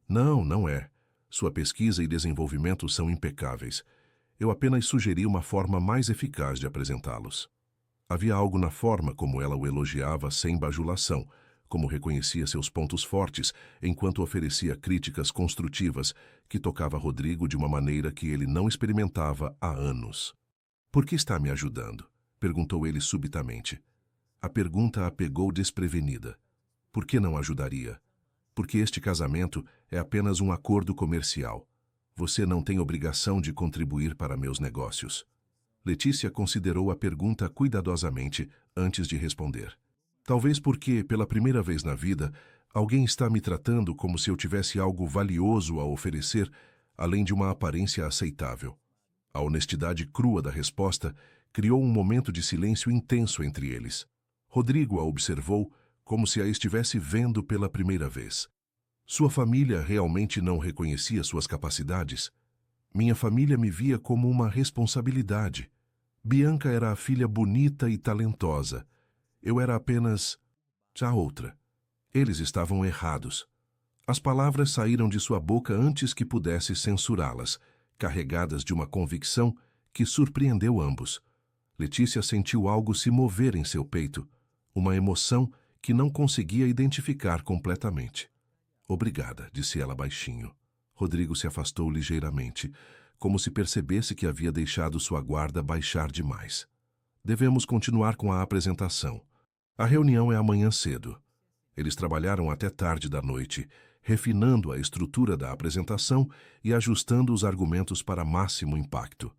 Não, não é. Sua pesquisa e desenvolvimento são impecáveis. Eu apenas sugeri uma forma mais eficaz de apresentá-los. Havia algo na forma como ela o elogiava sem bajulação, como reconhecia seus pontos fortes, enquanto oferecia críticas construtivas que tocava Rodrigo de uma maneira que ele não experimentava há anos. "Por que está me ajudando?" perguntou ele subitamente. A pergunta a pegou desprevenida. Por que não ajudaria? Porque este casamento é apenas um acordo comercial. Você não tem obrigação de contribuir para meus negócios. Letícia considerou a pergunta cuidadosamente antes de responder. Talvez porque, pela primeira vez na vida, alguém está me tratando como se eu tivesse algo valioso a oferecer, além de uma aparência aceitável. A honestidade crua da resposta criou um momento de silêncio intenso entre eles. Rodrigo a observou como se a estivesse vendo pela primeira vez. Sua família realmente não reconhecia suas capacidades? Minha família me via como uma responsabilidade. Bianca era a filha bonita e talentosa. Eu era apenas a outra. Eles estavam errados. As palavras saíram de sua boca antes que pudesse censurá-las, carregadas de uma convicção que surpreendeu ambos. Letícia sentiu algo se mover em seu peito, uma emoção que não conseguia identificar completamente. "Obrigada", disse ela baixinho. Rodrigo se afastou ligeiramente, como se percebesse que havia deixado sua guarda baixar demais. "Devemos continuar com a apresentação. A reunião é amanhã cedo." Eles trabalharam até tarde da noite, refinando a estrutura da apresentação e ajustando os argumentos para máximo impacto.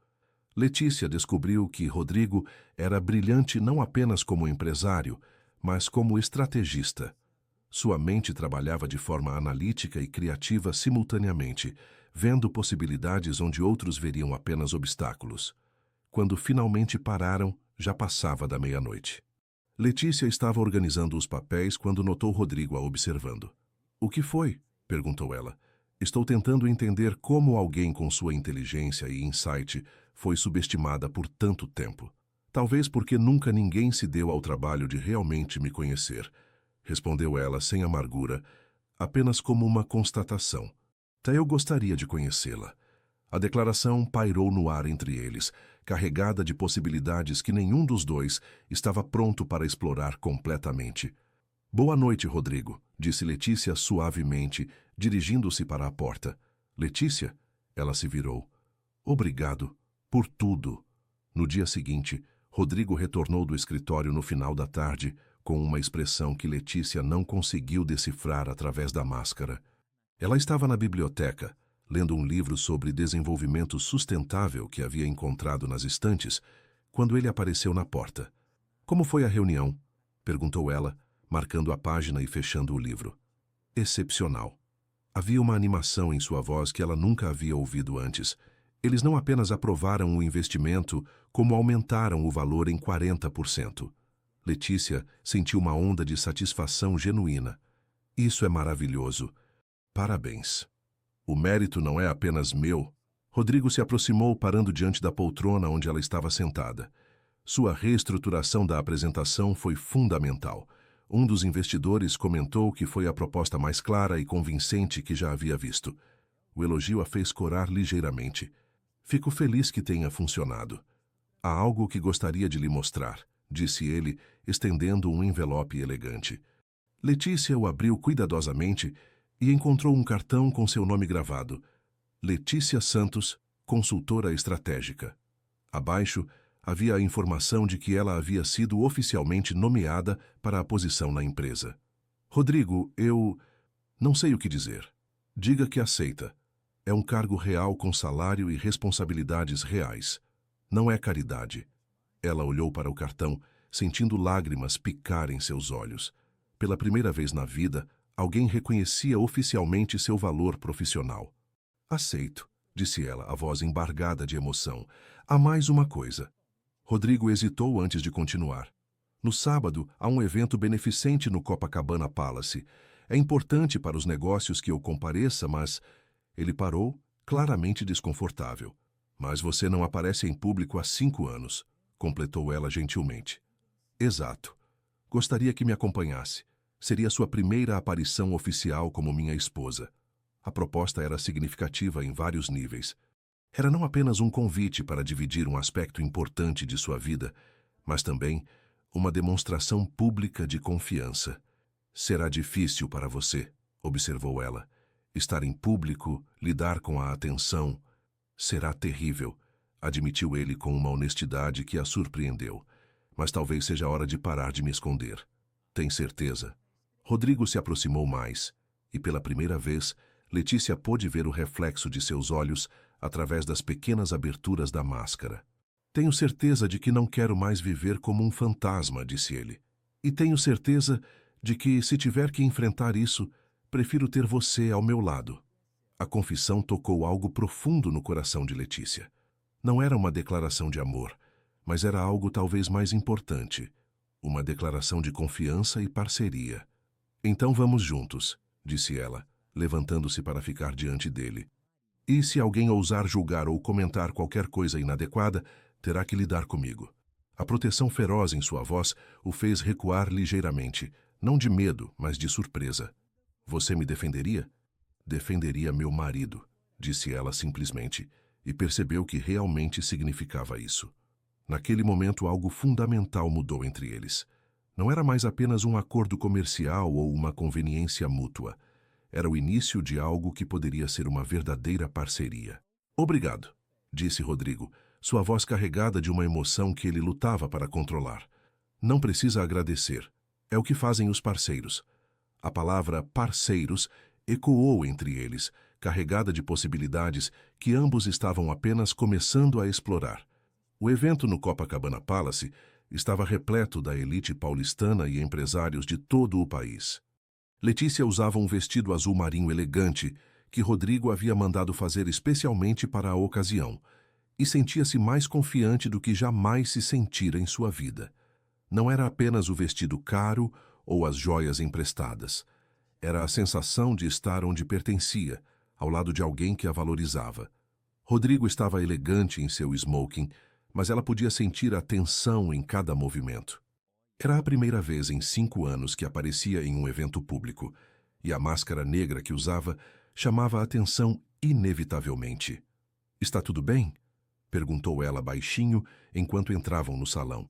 Letícia descobriu que Rodrigo era brilhante não apenas como empresário, mas como estrategista. Sua mente trabalhava de forma analítica e criativa simultaneamente, vendo possibilidades onde outros veriam apenas obstáculos. Quando finalmente pararam, já passava da meia-noite. Letícia estava organizando os papéis quando notou Rodrigo a observando. "O que foi?" perguntou ela. "Estou tentando entender como alguém com sua inteligência e insight foi subestimada por tanto tempo. Talvez porque nunca ninguém se deu ao trabalho de realmente me conhecer", respondeu ela sem amargura, apenas como uma constatação. "Até eu gostaria de conhecê-la." A declaração pairou no ar entre eles, carregada de possibilidades que nenhum dos dois estava pronto para explorar completamente. "Boa noite, Rodrigo", disse Letícia suavemente, dirigindo-se para a porta. "Letícia?" Ela se virou. "Obrigado por tudo." No dia seguinte, Rodrigo retornou do escritório no final da tarde, com uma expressão que Letícia não conseguiu decifrar através da máscara. Ela estava na biblioteca, lendo um livro sobre desenvolvimento sustentável que havia encontrado nas estantes, quando ele apareceu na porta. "Como foi a reunião?" perguntou ela, marcando a página e fechando o livro. "Excepcional." Havia uma animação em sua voz que ela nunca havia ouvido antes. Eles não apenas aprovaram o investimento, como aumentaram o valor em 40%. Letícia sentiu uma onda de satisfação genuína. "Isso é maravilhoso. Parabéns." "O mérito não é apenas meu." Rodrigo se aproximou, parando diante da poltrona onde ela estava sentada. Sua reestruturação da apresentação foi fundamental. Um dos investidores comentou que foi a proposta mais clara e convincente que já havia visto. O elogio a fez corar ligeiramente. "Fico feliz que tenha funcionado. Há algo que gostaria de lhe mostrar", disse ele, estendendo um envelope elegante. Letícia o abriu cuidadosamente e encontrou um cartão com seu nome gravado: Letícia Santos, consultora estratégica. Abaixo, havia a informação de que ela havia sido oficialmente nomeada para a posição na empresa. "Rodrigo, eu não sei o que dizer." "Diga que aceita." É um cargo real com salário e responsabilidades reais. Não é caridade. Ela olhou para o cartão, sentindo lágrimas picar em seus olhos. Pela primeira vez na vida, alguém reconhecia oficialmente seu valor profissional. Aceito, disse ela, a voz embargada de emoção. Há mais uma coisa. Rodrigo hesitou antes de continuar. No sábado, há um evento beneficente no Copacabana Palace. É importante para os negócios que eu compareça, mas... Ele parou, claramente desconfortável. Mas você não aparece em público há 5 anos, completou ela gentilmente. Exato. Gostaria que me acompanhasse. Seria sua primeira aparição oficial como minha esposa. A proposta era significativa em vários níveis. Era não apenas um convite para dividir um aspecto importante de sua vida, mas também uma demonstração pública de confiança. Será difícil para você, observou ela. Estar em público, lidar com a atenção. Será terrível, admitiu ele com uma honestidade que a surpreendeu. Mas talvez seja a hora de parar de me esconder. Tem certeza? Rodrigo se aproximou mais, e pela primeira vez, Letícia pôde ver o reflexo de seus olhos através das pequenas aberturas da máscara. Tenho certeza de que não quero mais viver como um fantasma, disse ele. E tenho certeza de que, se tiver que enfrentar isso, prefiro ter você ao meu lado. A confissão tocou algo profundo no coração de Letícia. Não era uma declaração de amor, mas era algo talvez mais importante, uma declaração de confiança e parceria. Então vamos juntos, disse ela, levantando-se para ficar diante dele. E se alguém ousar julgar ou comentar qualquer coisa inadequada, terá que lidar comigo. A proteção feroz em sua voz o fez recuar ligeiramente, não de medo, mas de surpresa. Você me defenderia? Defenderia meu marido, disse ela simplesmente, e percebeu que realmente significava isso. Naquele momento, algo fundamental mudou entre eles. Não era mais apenas um acordo comercial ou uma conveniência mútua. Era o início de algo que poderia ser uma verdadeira parceria. Obrigado, disse Rodrigo, sua voz carregada de uma emoção que ele lutava para controlar. Não precisa agradecer. É o que fazem os parceiros. A palavra parceiros ecoou entre eles, carregada de possibilidades que ambos estavam apenas começando a explorar. O evento no Copacabana Palace estava repleto da elite paulistana e empresários de todo o país. Letícia usava um vestido azul marinho elegante que Rodrigo havia mandado fazer especialmente para a ocasião, e sentia-se mais confiante do que jamais se sentira em sua vida. Não era apenas o vestido caro ou as joias emprestadas. Era a sensação de estar onde pertencia, ao lado de alguém que a valorizava. Rodrigo estava elegante em seu smoking, mas ela podia sentir a tensão em cada movimento. Era a primeira vez em 5 anos que aparecia em um evento público, e a máscara negra que usava chamava a atenção inevitavelmente. Está tudo bem? Perguntou ela baixinho enquanto entravam no salão.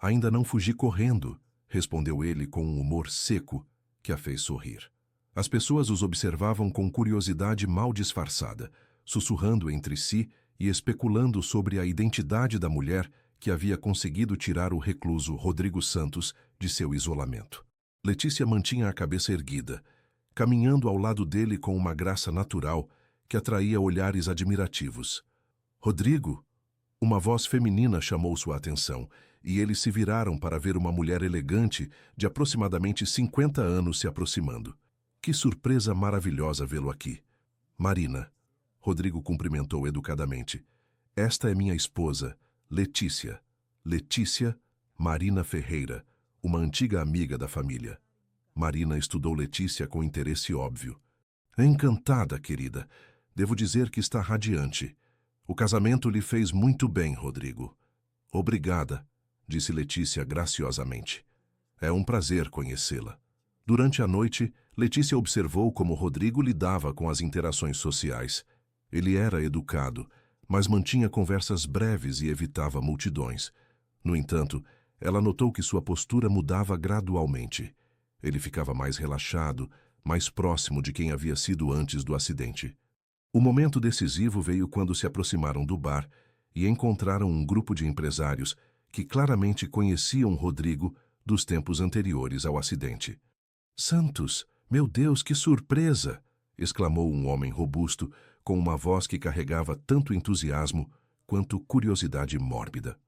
Ainda não fugi correndo, respondeu ele com um humor seco que a fez sorrir. As pessoas os observavam com curiosidade mal disfarçada, sussurrando entre si e especulando sobre a identidade da mulher que havia conseguido tirar o recluso Rodrigo Santos de seu isolamento. Letícia mantinha a cabeça erguida, caminhando ao lado dele com uma graça natural que atraía olhares admirativos. Rodrigo! Uma voz feminina chamou sua atenção, e eles se viraram para ver uma mulher elegante de aproximadamente 50 anos se aproximando. Que surpresa maravilhosa vê-lo aqui. Marina. Rodrigo cumprimentou educadamente. Esta é minha esposa, Letícia. Letícia Marina Ferreira, uma antiga amiga da família. Marina estudou Letícia com interesse óbvio. Encantada, querida. Devo dizer que está radiante. O casamento lhe fez muito bem, Rodrigo. Obrigada, disse Letícia graciosamente. É um prazer conhecê-la. Durante a noite, Letícia observou como Rodrigo lidava com as interações sociais. Ele era educado, mas mantinha conversas breves e evitava multidões. No entanto, ela notou que sua postura mudava gradualmente. Ele ficava mais relaxado, mais próximo de quem havia sido antes do acidente. O momento decisivo veio quando se aproximaram do bar e encontraram um grupo de empresários que claramente conheciam Rodrigo dos tempos anteriores ao acidente. Santos, meu Deus, que surpresa! Exclamou um homem robusto, com uma voz que carregava tanto entusiasmo quanto curiosidade mórbida.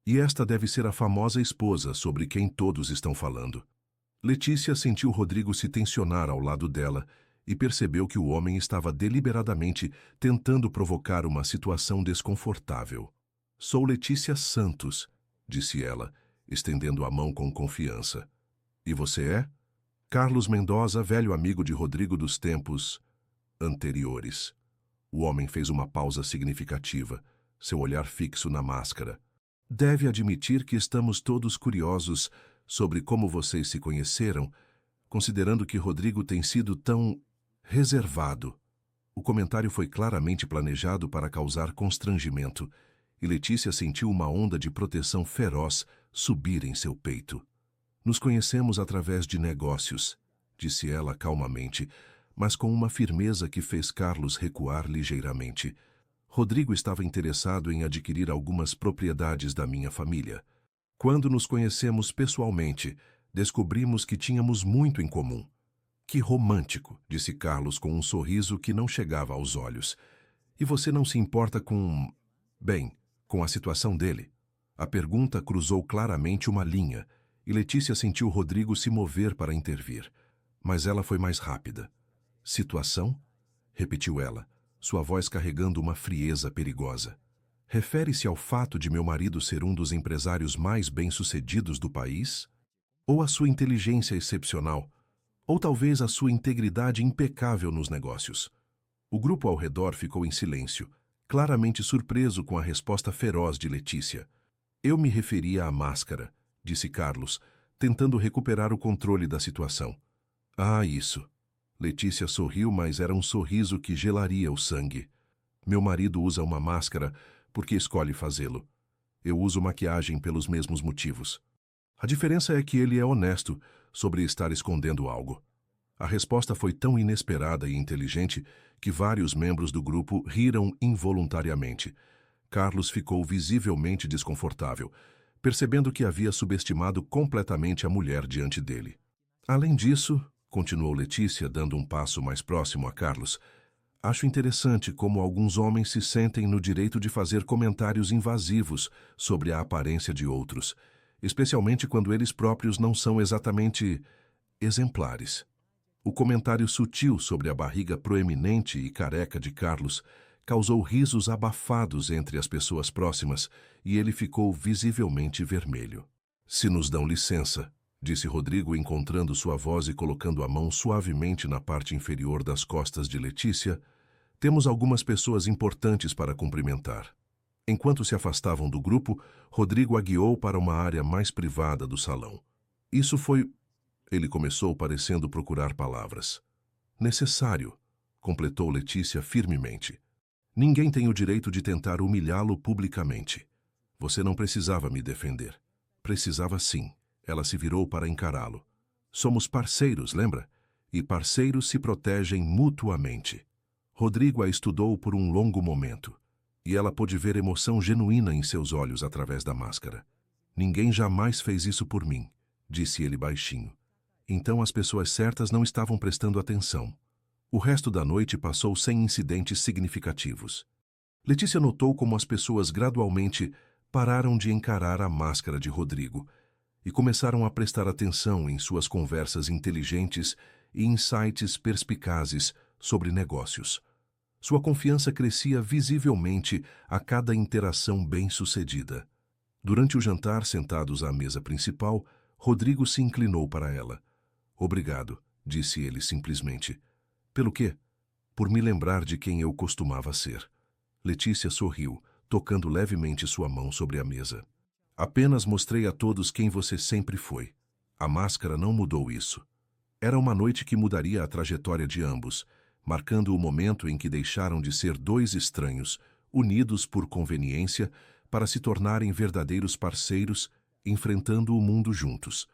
E esta deve ser a famosa esposa sobre quem todos estão falando. Letícia sentiu Rodrigo se tensionar ao lado dela e percebeu que o homem estava deliberadamente tentando provocar uma situação desconfortável. Sou Letícia Santos, disse ela, estendendo a mão com confiança. E você é? Carlos Mendoza, velho amigo de Rodrigo dos tempos anteriores. O homem fez uma pausa significativa, seu olhar fixo na máscara. Deve admitir que estamos todos curiosos sobre como vocês se conheceram, considerando que Rodrigo tem sido tão reservado. O comentário foi claramente planejado para causar constrangimento, e Letícia sentiu uma onda de proteção feroz subir em seu peito. Nos conhecemos através de negócios, disse ela calmamente, mas com uma firmeza que fez Carlos recuar ligeiramente. Rodrigo estava interessado em adquirir algumas propriedades da minha família. Quando nos conhecemos pessoalmente, descobrimos que tínhamos muito em comum. Que romântico, disse Carlos com um sorriso que não chegava aos olhos. E você não se importa com... bem, com a situação dele? A pergunta cruzou claramente uma linha, e Letícia sentiu Rodrigo se mover para intervir. Mas ela foi mais rápida. Situação? Repetiu ela, sua voz carregando uma frieza perigosa. Refere-se ao fato de meu marido ser um dos empresários mais bem-sucedidos do país? Ou à sua inteligência excepcional? Ou talvez à sua integridade impecável nos negócios? O grupo ao redor ficou em silêncio, claramente surpreso com a resposta feroz de Letícia. Eu me referia à máscara, disse Carlos, tentando recuperar o controle da situação. Ah, isso. Letícia sorriu, mas era um sorriso que gelaria o sangue. Meu marido usa uma máscara porque escolhe fazê-lo. Eu uso maquiagem pelos mesmos motivos. A diferença é que ele é honesto sobre estar escondendo algo. A resposta foi tão inesperada e inteligente que vários membros do grupo riram involuntariamente. Carlos ficou visivelmente desconfortável, percebendo que havia subestimado completamente a mulher diante dele. Além disso, continuou Letícia, dando um passo mais próximo a Carlos, acho interessante como alguns homens se sentem no direito de fazer comentários invasivos sobre a aparência de outros, especialmente quando eles próprios não são exatamente exemplares. O comentário sutil sobre a barriga proeminente e careca de Carlos causou risos abafados entre as pessoas próximas e ele ficou visivelmente vermelho. Se nos dão licença, disse Rodrigo, encontrando sua voz e colocando a mão suavemente na parte inferior das costas de Letícia, temos algumas pessoas importantes para cumprimentar. Enquanto se afastavam do grupo, Rodrigo a guiou para uma área mais privada do salão. Isso foi... Ele começou parecendo procurar palavras. Necessário, completou Letícia firmemente. Ninguém tem o direito de tentar humilhá-lo publicamente. Você não precisava me defender. Precisava sim. Ela se virou para encará-lo. Somos parceiros, lembra? E parceiros se protegem mutuamente. Rodrigo a estudou por um longo momento, e ela pôde ver emoção genuína em seus olhos através da máscara. Ninguém jamais fez isso por mim, disse ele baixinho. Então as pessoas certas não estavam prestando atenção. O resto da noite passou sem incidentes significativos. Letícia notou como as pessoas gradualmente pararam de encarar a máscara de Rodrigo e começaram a prestar atenção em suas conversas inteligentes e insights perspicazes sobre negócios. Sua confiança crescia visivelmente a cada interação bem-sucedida. Durante o jantar, sentados à mesa principal, Rodrigo se inclinou para ela. Obrigado, disse ele simplesmente. Pelo quê? Por me lembrar de quem eu costumava ser. Letícia sorriu, tocando levemente sua mão sobre a mesa. Apenas mostrei a todos quem você sempre foi. A máscara não mudou isso. Era uma noite que mudaria a trajetória de ambos, marcando o momento em que deixaram de ser dois estranhos, unidos por conveniência, para se tornarem verdadeiros parceiros, enfrentando o mundo juntos.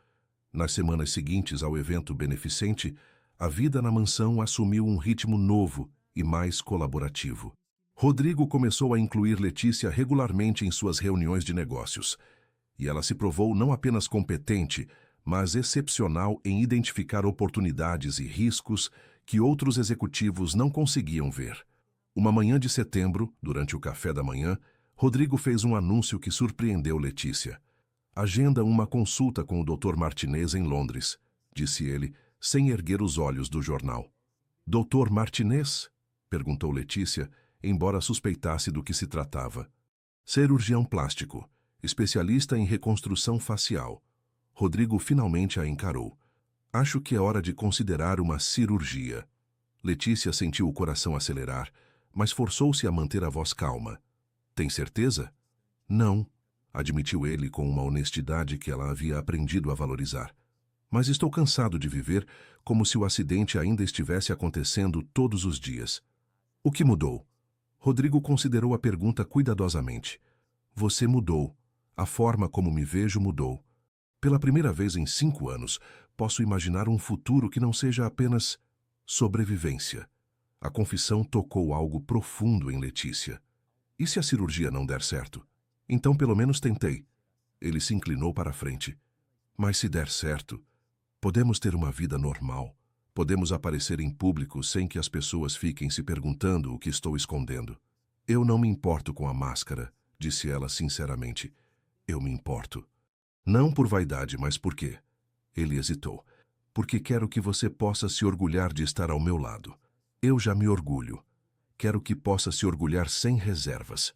Nas semanas seguintes ao evento beneficente, a vida na mansão assumiu um ritmo novo e mais colaborativo. Rodrigo começou a incluir Letícia regularmente em suas reuniões de negócios, e ela se provou não apenas competente, mas excepcional em identificar oportunidades e riscos que outros executivos não conseguiam ver. Uma manhã de setembro, durante o café da manhã, Rodrigo fez um anúncio que surpreendeu Letícia. Agenda uma consulta com o Dr. Martinez em Londres, disse ele, sem erguer os olhos do jornal. Dr. Martinez? Perguntou Letícia, embora suspeitasse do que se tratava. Cirurgião plástico, especialista em reconstrução facial. Rodrigo finalmente a encarou. Acho que é hora de considerar uma cirurgia. Letícia sentiu o coração acelerar, mas forçou-se a manter a voz calma. Tem certeza? Não, admitiu ele com uma honestidade que ela havia aprendido a valorizar. Mas estou cansado de viver como se o acidente ainda estivesse acontecendo todos os dias. O que mudou? Rodrigo considerou a pergunta cuidadosamente. Você mudou. A forma como me vejo mudou. Pela primeira vez em 5 anos, posso imaginar um futuro que não seja apenas sobrevivência. A confissão tocou algo profundo em Letícia. E se a cirurgia não der certo? Então pelo menos tentei. Ele se inclinou para a frente. Mas se der certo, podemos ter uma vida normal. Podemos aparecer em público sem que as pessoas fiquem se perguntando o que estou escondendo. Eu não me importo com a máscara, disse ela sinceramente. Eu me importo. Não por vaidade, mas por quê? Ele hesitou. Porque quero que você possa se orgulhar de estar ao meu lado. Eu já me orgulho. Quero que possa se orgulhar sem reservas.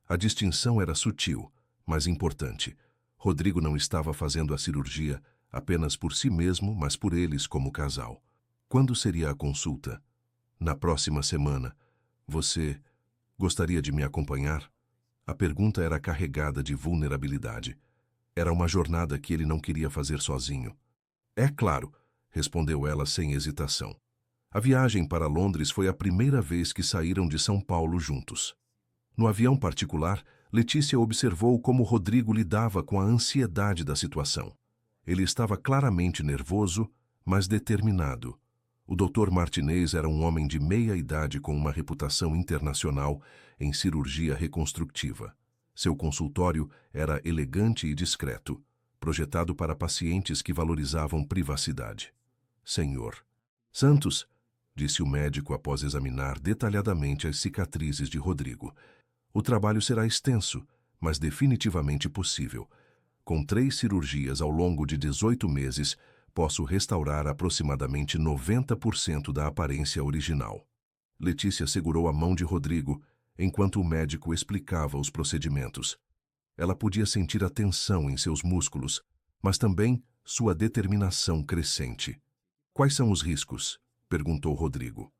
A distinção era sutil, mas importante. Rodrigo não estava fazendo a cirurgia apenas por si mesmo, mas por eles como casal. Quando seria a consulta? Na próxima semana. Você gostaria de me acompanhar? A pergunta era carregada de vulnerabilidade. Era uma jornada que ele não queria fazer sozinho. É claro, respondeu ela sem hesitação. A viagem para Londres foi a primeira vez que saíram de São Paulo juntos. No avião particular, Letícia observou como Rodrigo lidava com a ansiedade da situação. Ele estava claramente nervoso, mas determinado. O Dr. Martinez era um homem de meia idade com uma reputação internacional em cirurgia reconstrutiva. Seu consultório era elegante e discreto, projetado para pacientes que valorizavam privacidade. Senhor Santos, disse o médico após examinar detalhadamente as cicatrizes de Rodrigo. O trabalho será extenso, mas definitivamente possível. Com 3 cirurgias ao longo de 18 meses, posso restaurar aproximadamente 90% da aparência original. Letícia segurou a mão de Rodrigo, enquanto o médico explicava os procedimentos. Ela podia sentir a tensão em seus músculos, mas também sua determinação crescente. Quais são os riscos? Perguntou Rodrigo.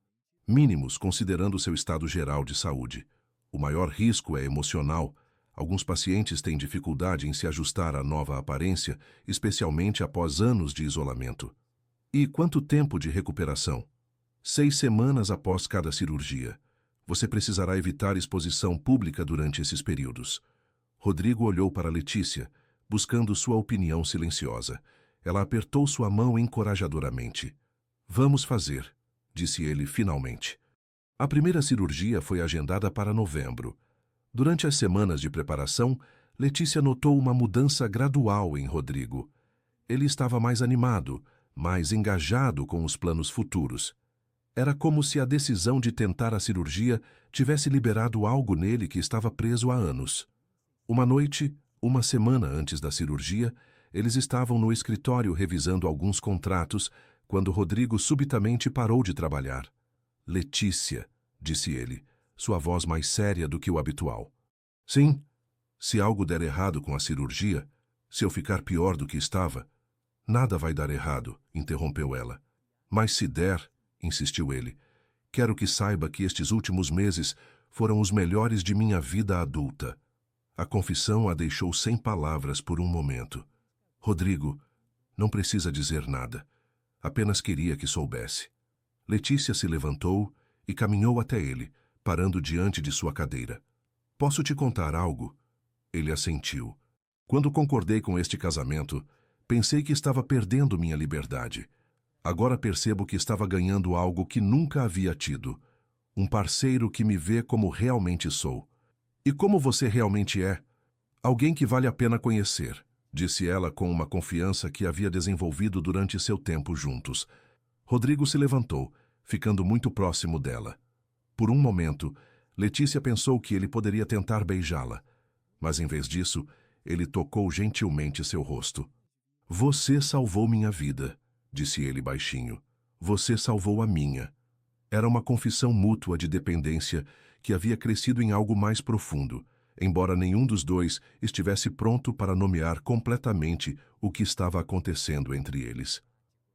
Mínimos, considerando seu estado geral de saúde. O maior risco é emocional. Alguns pacientes têm dificuldade em se ajustar à nova aparência, especialmente após anos de isolamento. E quanto tempo de recuperação? 6 semanas após cada cirurgia. Você precisará evitar exposição pública durante esses períodos. Rodrigo olhou para Letícia, buscando sua opinião silenciosa. Ela apertou sua mão encorajadoramente. Vamos fazer, disse ele finalmente. A primeira cirurgia foi agendada para novembro. Durante as semanas de preparação, Letícia notou uma mudança gradual em Rodrigo. Ele estava mais animado, mais engajado com os planos futuros. Era como se a decisão de tentar a cirurgia tivesse liberado algo nele que estava preso há anos. Uma noite, uma semana antes da cirurgia, eles estavam no escritório revisando alguns contratos quando Rodrigo subitamente parou de trabalhar. Letícia, disse ele, sua voz mais séria do que o habitual. Sim, se algo der errado com a cirurgia, se eu ficar pior do que estava, nada vai dar errado, interrompeu ela. Mas se der, insistiu ele, quero que saiba que estes últimos meses foram os melhores de minha vida adulta. A confissão a deixou sem palavras por um momento. Rodrigo, não precisa dizer nada. Apenas queria que soubesse. Letícia se levantou e caminhou até ele, parando diante de sua cadeira. Posso te contar algo? Ele assentiu. Quando concordei com este casamento, pensei que estava perdendo minha liberdade. Agora percebo que estava ganhando algo que nunca havia tido. Um parceiro que me vê como realmente sou. E como você realmente é? Alguém que vale a pena conhecer, disse ela com uma confiança que havia desenvolvido durante seu tempo juntos. Rodrigo se levantou, ficando muito próximo dela. Por um momento, Letícia pensou que ele poderia tentar beijá-la, mas em vez disso, ele tocou gentilmente seu rosto. Você salvou minha vida, disse ele baixinho. Você salvou a minha. Era uma confissão mútua de dependência que havia crescido em algo mais profundo, embora nenhum dos dois estivesse pronto para nomear completamente o que estava acontecendo entre eles.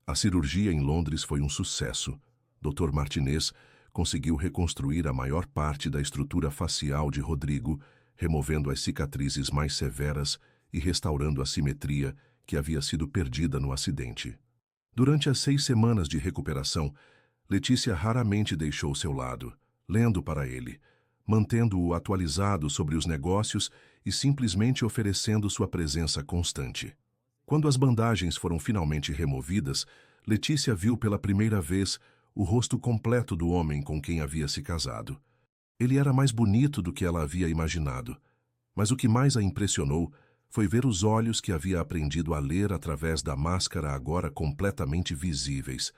A cirurgia em Londres foi um sucesso. Dr. Martinez conseguiu reconstruir a maior parte da estrutura facial de Rodrigo, removendo as cicatrizes mais severas e restaurando a simetria que havia sido perdida no acidente. Durante as 6 semanas de recuperação, Letícia raramente deixou seu lado, lendo para ele, mantendo-o atualizado sobre os negócios e simplesmente oferecendo sua presença constante. Quando as bandagens foram finalmente removidas, Letícia viu pela primeira vez o rosto completo do homem com quem havia se casado. Ele era mais bonito do que ela havia imaginado, mas o que mais a impressionou foi ver os olhos que havia aprendido a ler através da máscara agora completamente visíveis,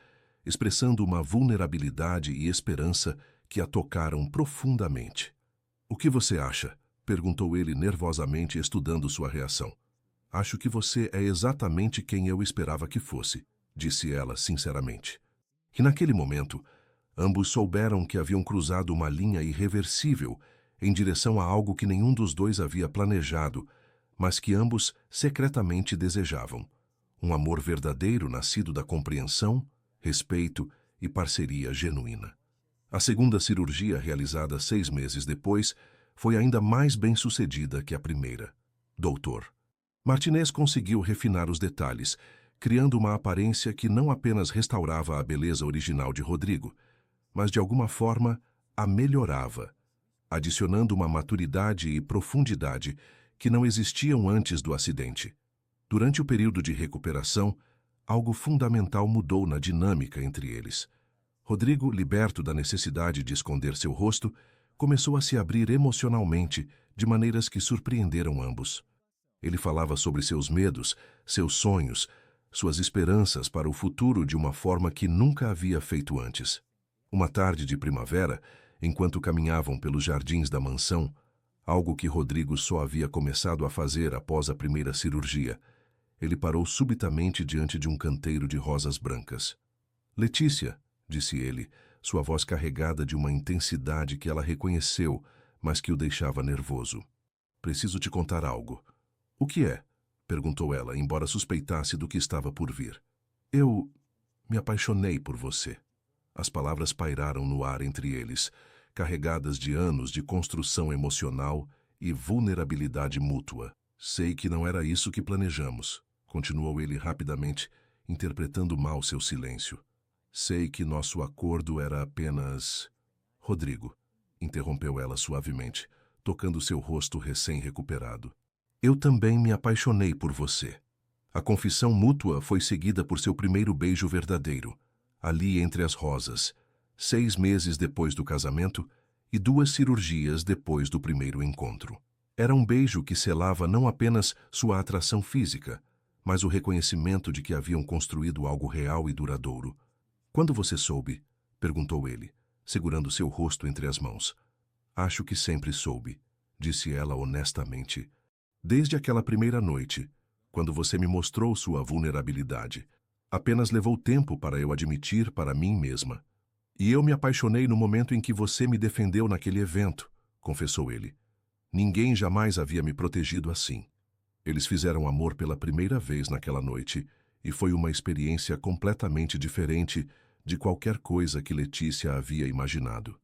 expressando uma vulnerabilidade e esperança que a tocaram profundamente. "O que você acha?" perguntou ele nervosamente, estudando sua reação. "Acho que você é exatamente quem eu esperava que fosse", disse ela sinceramente. E naquele momento, ambos souberam que haviam cruzado uma linha irreversível em direção a algo que nenhum dos dois havia planejado, mas que ambos secretamente desejavam. Um amor verdadeiro nascido da compreensão, respeito e parceria genuína. A segunda cirurgia, realizada 6 meses depois, foi ainda mais bem-sucedida que a primeira. Doutor Martinez conseguiu refinar os detalhes, criando uma aparência que não apenas restaurava a beleza original de Rodrigo, mas de alguma forma a melhorava, adicionando uma maturidade e profundidade que não existiam antes do acidente. Durante o período de recuperação, algo fundamental mudou na dinâmica entre eles. Rodrigo, liberto da necessidade de esconder seu rosto, começou a se abrir emocionalmente de maneiras que surpreenderam ambos. Ele falava sobre seus medos, seus sonhos, suas esperanças para o futuro de uma forma que nunca havia feito antes. Uma tarde de primavera, enquanto caminhavam pelos jardins da mansão, algo que Rodrigo só havia começado a fazer após a primeira cirurgia, ele parou subitamente diante de um canteiro de rosas brancas. "Letícia", disse ele, sua voz carregada de uma intensidade que ela reconheceu, mas que o deixava nervoso. "Preciso te contar algo." "O que é?" perguntou ela, embora suspeitasse do que estava por vir. "Eu me apaixonei por você." As palavras pairaram no ar entre eles, carregadas de anos de construção emocional e vulnerabilidade mútua. "Sei que não era isso que planejamos", continuou ele rapidamente, interpretando mal seu silêncio. "Sei que nosso acordo era apenas..." "Rodrigo", interrompeu ela suavemente, tocando seu rosto recém-recuperado. "Eu também me apaixonei por você." A confissão mútua foi seguida por seu primeiro beijo verdadeiro, ali entre as rosas, 6 meses depois do casamento e 2 cirurgias depois do primeiro encontro. Era um beijo que selava não apenas sua atração física, mas o reconhecimento de que haviam construído algo real e duradouro. "Quando você soube?" perguntou ele, segurando seu rosto entre as mãos. "Acho que sempre soube", disse ela honestamente. "Desde aquela primeira noite, quando você me mostrou sua vulnerabilidade. Apenas levou tempo para eu admitir para mim mesma. E eu me apaixonei no momento em que você me defendeu naquele evento", confessou ele. "Ninguém jamais havia me protegido assim." Eles fizeram amor pela primeira vez naquela noite, e foi uma experiência completamente diferente de qualquer coisa que Letícia havia imaginado.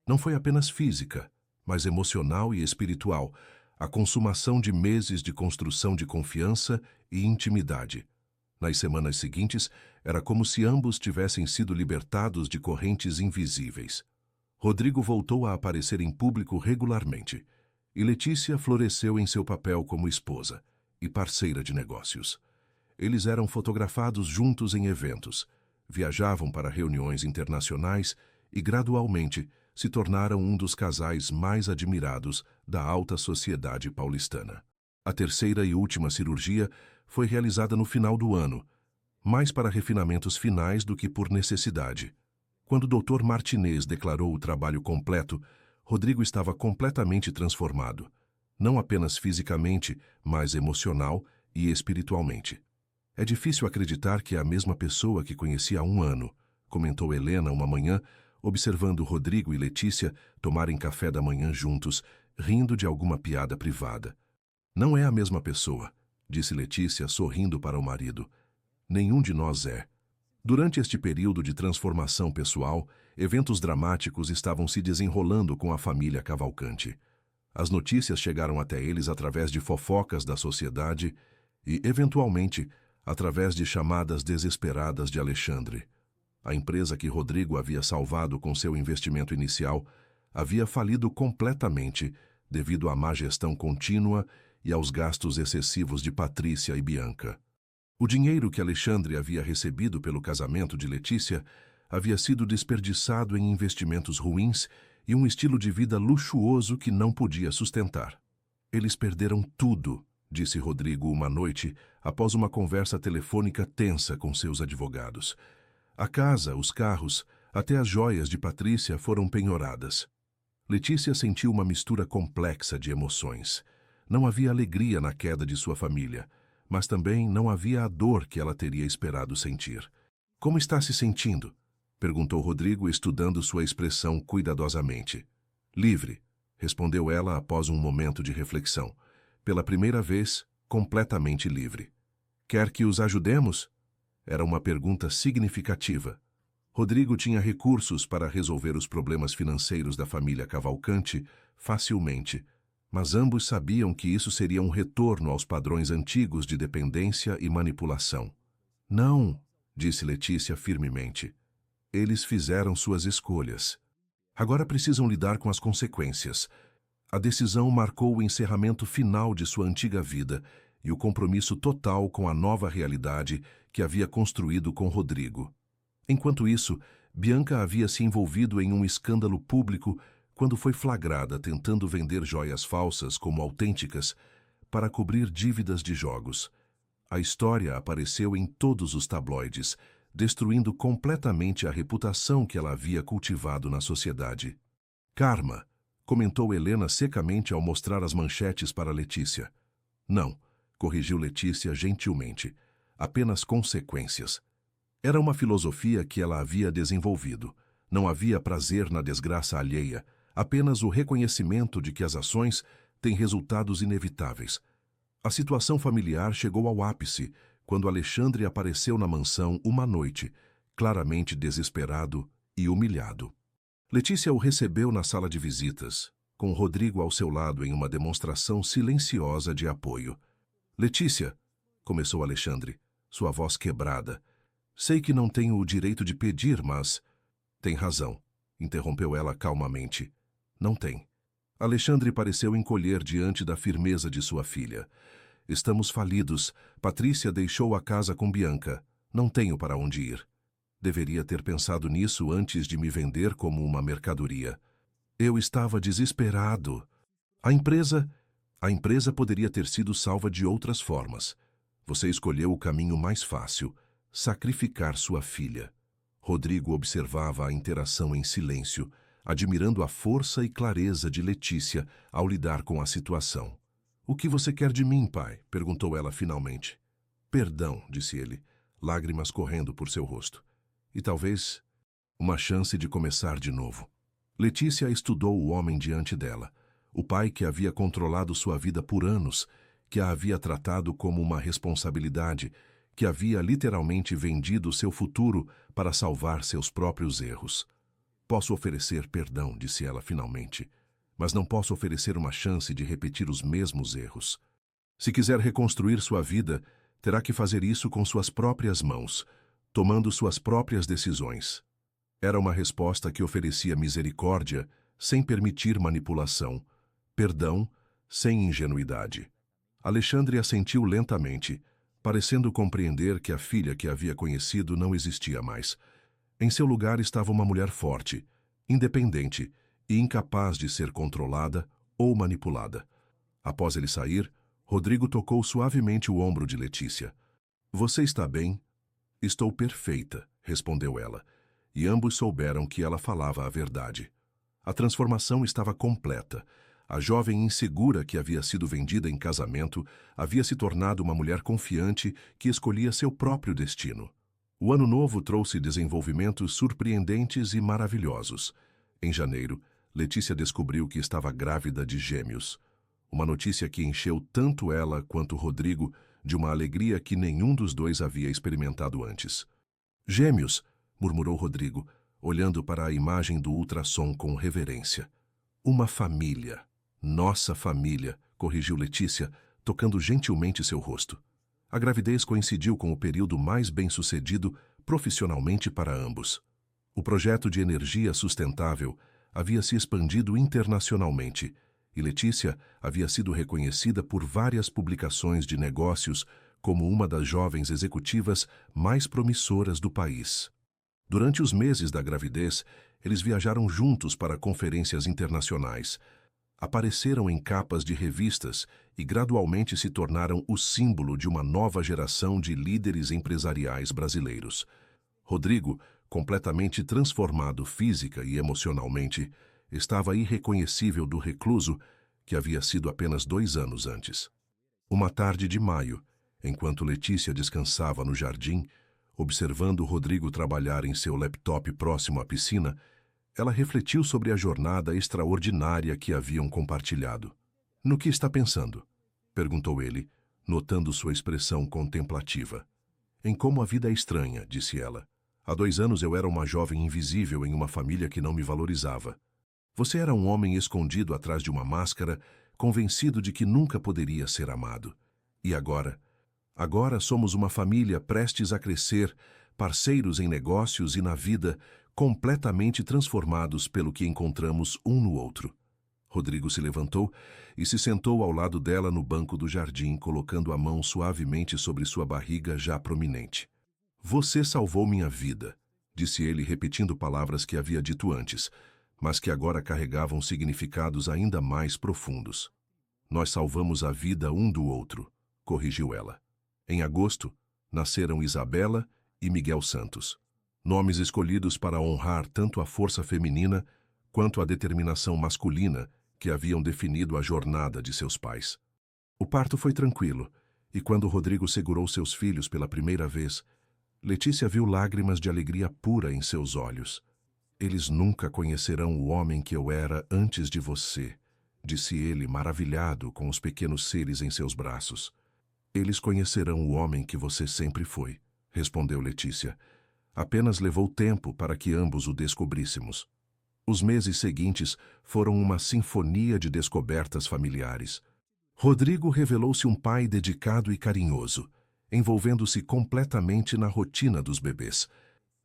Não foi apenas física, mas emocional e espiritual, a consumação de meses de construção de confiança e intimidade. Nas semanas seguintes, era como se ambos tivessem sido libertados de correntes invisíveis. Rodrigo voltou a aparecer em público regularmente, e Letícia floresceu em seu papel como esposa e parceira de negócios. Eles eram fotografados juntos em eventos, viajavam para reuniões internacionais e, gradualmente, se tornaram um dos casais mais admirados da alta sociedade paulistana. A terceira e última cirurgia foi realizada no final do ano, mais para refinamentos finais do que por necessidade. Quando o Dr. Martinez declarou o trabalho completo, Rodrigo estava completamente transformado, não apenas fisicamente, mas emocional e espiritualmente. É difícil acreditar que é a mesma pessoa que conheci há um ano, comentou Helena uma manhã, observando Rodrigo e Letícia tomarem café da manhã juntos, rindo de alguma piada privada. Não é a mesma pessoa, disse Letícia, sorrindo para o marido. Nenhum de nós é. Durante este período de transformação pessoal, eventos dramáticos estavam se desenrolando com a família Cavalcante. As notícias chegaram até eles através de fofocas da sociedade e, eventualmente, através de chamadas desesperadas de Alexandre. A empresa que Rodrigo havia salvado com seu investimento inicial havia falido completamente devido à má gestão contínua e aos gastos excessivos de Patrícia e Bianca. O dinheiro que Alexandre havia recebido pelo casamento de Letícia havia sido desperdiçado em investimentos ruins e um estilo de vida luxuoso que não podia sustentar. Eles perderam tudo, disse Rodrigo uma noite após uma conversa telefônica tensa com seus advogados. A casa, os carros, até as joias de Patrícia foram penhoradas. Letícia sentiu uma mistura complexa de emoções. Não havia alegria na queda de sua família, mas também não havia a dor que ela teria esperado sentir. Como está se sentindo? Perguntou Rodrigo, estudando sua expressão cuidadosamente. Livre, respondeu ela após um momento de reflexão. Pela primeira vez, completamente livre. Quer que os ajudemos? Era uma pergunta significativa. Rodrigo tinha recursos para resolver os problemas financeiros da família Cavalcante facilmente, mas ambos sabiam que isso seria um retorno aos padrões antigos de dependência e manipulação. Não, disse Letícia firmemente. Eles fizeram suas escolhas. Agora precisam lidar com as consequências. A decisão marcou o encerramento final de sua antiga vida e o compromisso total com a nova realidade que havia construído com Rodrigo. Enquanto isso, Bianca havia se envolvido em um escândalo público quando foi flagrada tentando vender joias falsas como autênticas para cobrir dívidas de jogos. A história apareceu em todos os tabloides, destruindo completamente a reputação que ela havia cultivado na sociedade. Karma, comentou Helena secamente ao mostrar as manchetes para Letícia. Não, corrigiu Letícia gentilmente. Apenas consequências. Era uma filosofia que ela havia desenvolvido. Não havia prazer na desgraça alheia, apenas o reconhecimento de que as ações têm resultados inevitáveis. A situação familiar chegou ao ápice quando Alexandre apareceu na mansão uma noite, claramente desesperado e humilhado. Letícia o recebeu na sala de visitas, com Rodrigo ao seu lado em uma demonstração silenciosa de apoio. Letícia, começou Alexandre, sua voz quebrada. Sei que não tenho o direito de pedir, mas... Tem razão, interrompeu ela calmamente. Não tem. Alexandre pareceu encolher diante da firmeza de sua filha. Estamos falidos. Patrícia deixou a casa com Bianca. Não tenho para onde ir. Deveria ter pensado nisso antes de me vender como uma mercadoria. Eu estava desesperado. A empresa poderia ter sido salva de outras formas. Você escolheu o caminho mais fácil, sacrificar sua filha. Rodrigo observava a interação em silêncio, admirando a força e clareza de Letícia ao lidar com a situação. O que você quer de mim, pai? Perguntou ela finalmente. Perdão, disse ele, lágrimas correndo por seu rosto. E talvez uma chance de começar de novo. Letícia estudou o homem diante dela, o pai que havia controlado sua vida por anos, que a havia tratado como uma responsabilidade, que havia literalmente vendido seu futuro para salvar seus próprios erros. Posso oferecer perdão, disse ela finalmente, mas não posso oferecer uma chance de repetir os mesmos erros. Se quiser reconstruir sua vida, terá que fazer isso com suas próprias mãos, tomando suas próprias decisões. Era uma resposta que oferecia misericórdia, sem permitir manipulação, perdão, sem ingenuidade. Alexandre assentiu lentamente, parecendo compreender que a filha que havia conhecido não existia mais. Em seu lugar estava uma mulher forte, independente e incapaz de ser controlada ou manipulada. Após ele sair, Rodrigo tocou suavemente o ombro de Letícia. Você está bem? Estou perfeita, respondeu ela. e ambos souberam que ela falava a verdade. A transformação estava completa. A jovem insegura que havia sido vendida em casamento havia se tornado uma mulher confiante que escolhia seu próprio destino. O ano novo trouxe desenvolvimentos surpreendentes e maravilhosos. Em janeiro, Letícia descobriu que estava grávida de gêmeos. Uma notícia que encheu tanto ela quanto Rodrigo de uma alegria que nenhum dos dois havia experimentado antes. Gêmeos, murmurou Rodrigo, olhando para a imagem do ultrassom com reverência. Uma família. Nossa família, corrigiu Letícia, tocando gentilmente seu rosto. A gravidez coincidiu com o período mais bem-sucedido profissionalmente para ambos. O projeto de energia sustentável havia se expandido internacionalmente e Letícia havia sido reconhecida por várias publicações de negócios como uma das jovens executivas mais promissoras do país. Durante os meses da gravidez, eles viajaram juntos para conferências internacionais, apareceram em capas de revistas e gradualmente se tornaram o símbolo de uma nova geração de líderes empresariais brasileiros. Rodrigo, completamente transformado física e emocionalmente, estava irreconhecível do recluso que havia sido apenas 2 anos antes. Uma tarde de maio, enquanto Letícia descansava no jardim, observando Rodrigo trabalhar em seu laptop próximo à piscina, ela refletiu sobre a jornada extraordinária que haviam compartilhado. "No que está pensando?" perguntou ele, notando sua expressão contemplativa. "Em como a vida é estranha", disse ela. "Há 2 anos eu era uma jovem invisível em uma família que não me valorizava. Você era um homem escondido atrás de uma máscara, convencido de que nunca poderia ser amado. E agora? Agora somos uma família prestes a crescer, parceiros em negócios e na vida, completamente transformados pelo que encontramos um no outro." Rodrigo se levantou e se sentou ao lado dela no banco do jardim, colocando a mão suavemente sobre sua barriga já prominente. "Você salvou minha vida", disse ele repetindo palavras que havia dito antes, mas que agora carregavam significados ainda mais profundos. "Nós salvamos a vida um do outro", corrigiu ela. Em agosto, nasceram Isabela e Miguel Santos. Nomes escolhidos para honrar tanto a força feminina quanto a determinação masculina que haviam definido a jornada de seus pais. O parto foi tranquilo, e quando Rodrigo segurou seus filhos pela primeira vez, Letícia viu lágrimas de alegria pura em seus olhos. "Eles nunca conhecerão o homem que eu era antes de você", disse ele, maravilhado com os pequenos seres em seus braços. "Eles conhecerão o homem que você sempre foi", respondeu Letícia. "Apenas levou tempo para que ambos o descobríssemos." Os meses seguintes foram uma sinfonia de descobertas familiares. Rodrigo revelou-se um pai dedicado e carinhoso, envolvendo-se completamente na rotina dos bebês.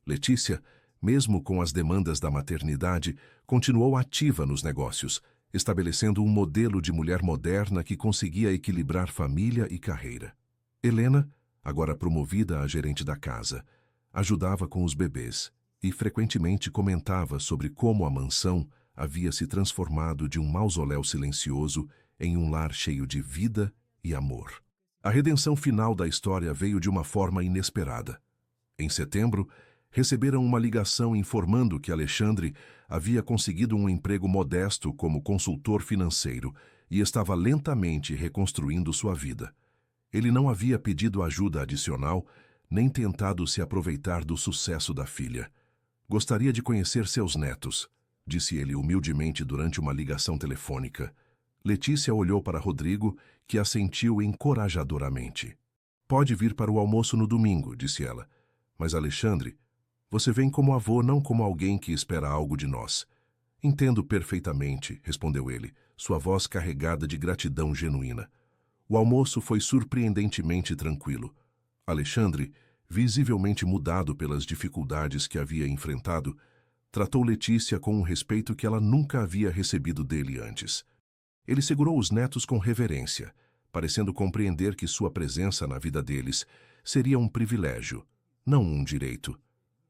Letícia, mesmo com as demandas da maternidade, continuou ativa nos negócios, estabelecendo um modelo de mulher moderna que conseguia equilibrar família e carreira. Helena, agora promovida a gerente da casa, ajudava com os bebês e frequentemente comentava sobre como a mansão havia se transformado de um mausoléu silencioso em um lar cheio de vida e amor. A redenção final da história veio de uma forma inesperada. Em setembro, receberam uma ligação informando que Alexandre havia conseguido um emprego modesto como consultor financeiro e estava lentamente reconstruindo sua vida. Ele não havia pedido ajuda adicional, nem tentado se aproveitar do sucesso da filha. "Gostaria de conhecer seus netos", disse ele humildemente durante uma ligação telefônica. Letícia olhou para Rodrigo, que assentiu encorajadoramente. "Pode vir para o almoço no domingo", disse ela. "Mas, Alexandre, você vem como avô, não como alguém que espera algo de nós." "Entendo perfeitamente", respondeu ele, sua voz carregada de gratidão genuína. O almoço foi surpreendentemente tranquilo. Alexandre, visivelmente mudado pelas dificuldades que havia enfrentado, tratou Letícia com um respeito que ela nunca havia recebido dele antes. Ele segurou os netos com reverência, parecendo compreender que sua presença na vida deles seria um privilégio, não um direito.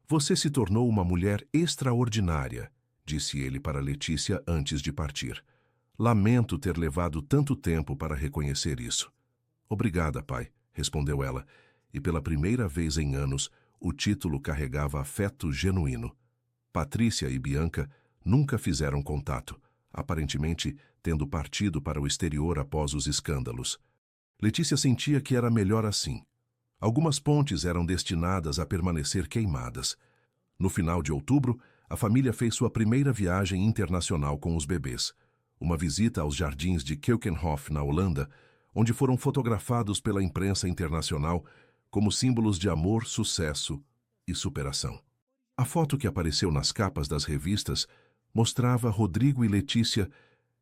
"Você se tornou uma mulher extraordinária", disse ele para Letícia antes de partir. "Lamento ter levado tanto tempo para reconhecer isso." "Obrigada, pai", respondeu ela, e pela primeira vez em anos, o título carregava afeto genuíno. Patrícia e Bianca nunca fizeram contato, aparentemente tendo partido para o exterior após os escândalos. Letícia sentia que era melhor assim. Algumas pontes eram destinadas a permanecer queimadas. No final de outubro, a família fez sua primeira viagem internacional com os bebês. Uma visita aos jardins de Keukenhof, na Holanda, onde foram fotografados pela imprensa internacional como símbolos de amor, sucesso e superação. A foto que apareceu nas capas das revistas mostrava Rodrigo e Letícia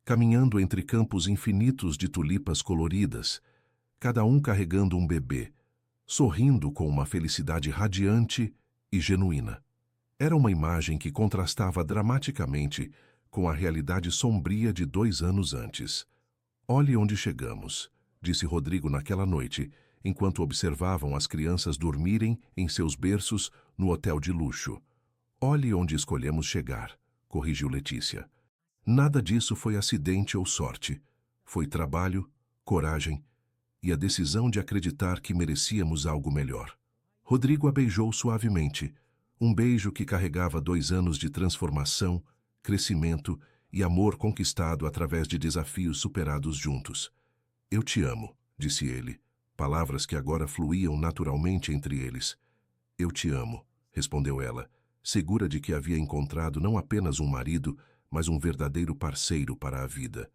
caminhando entre campos infinitos de tulipas coloridas, cada um carregando um bebê, sorrindo com uma felicidade radiante e genuína. Era uma imagem que contrastava dramaticamente com a realidade sombria de 2 anos antes. "Olhe onde chegamos", disse Rodrigo naquela noite, enquanto observavam as crianças dormirem em seus berços no hotel de luxo. "Olhe onde escolhemos chegar", corrigiu Letícia. "Nada disso foi acidente ou sorte. Foi trabalho, coragem e a decisão de acreditar que merecíamos algo melhor." Rodrigo a beijou suavemente, um beijo que carregava 2 anos de transformação, crescimento e amor conquistado através de desafios superados juntos. "Eu te amo", disse ele, palavras que agora fluíam naturalmente entre eles. "Eu te amo", respondeu ela, segura de que havia encontrado não apenas um marido, mas um verdadeiro parceiro para a vida.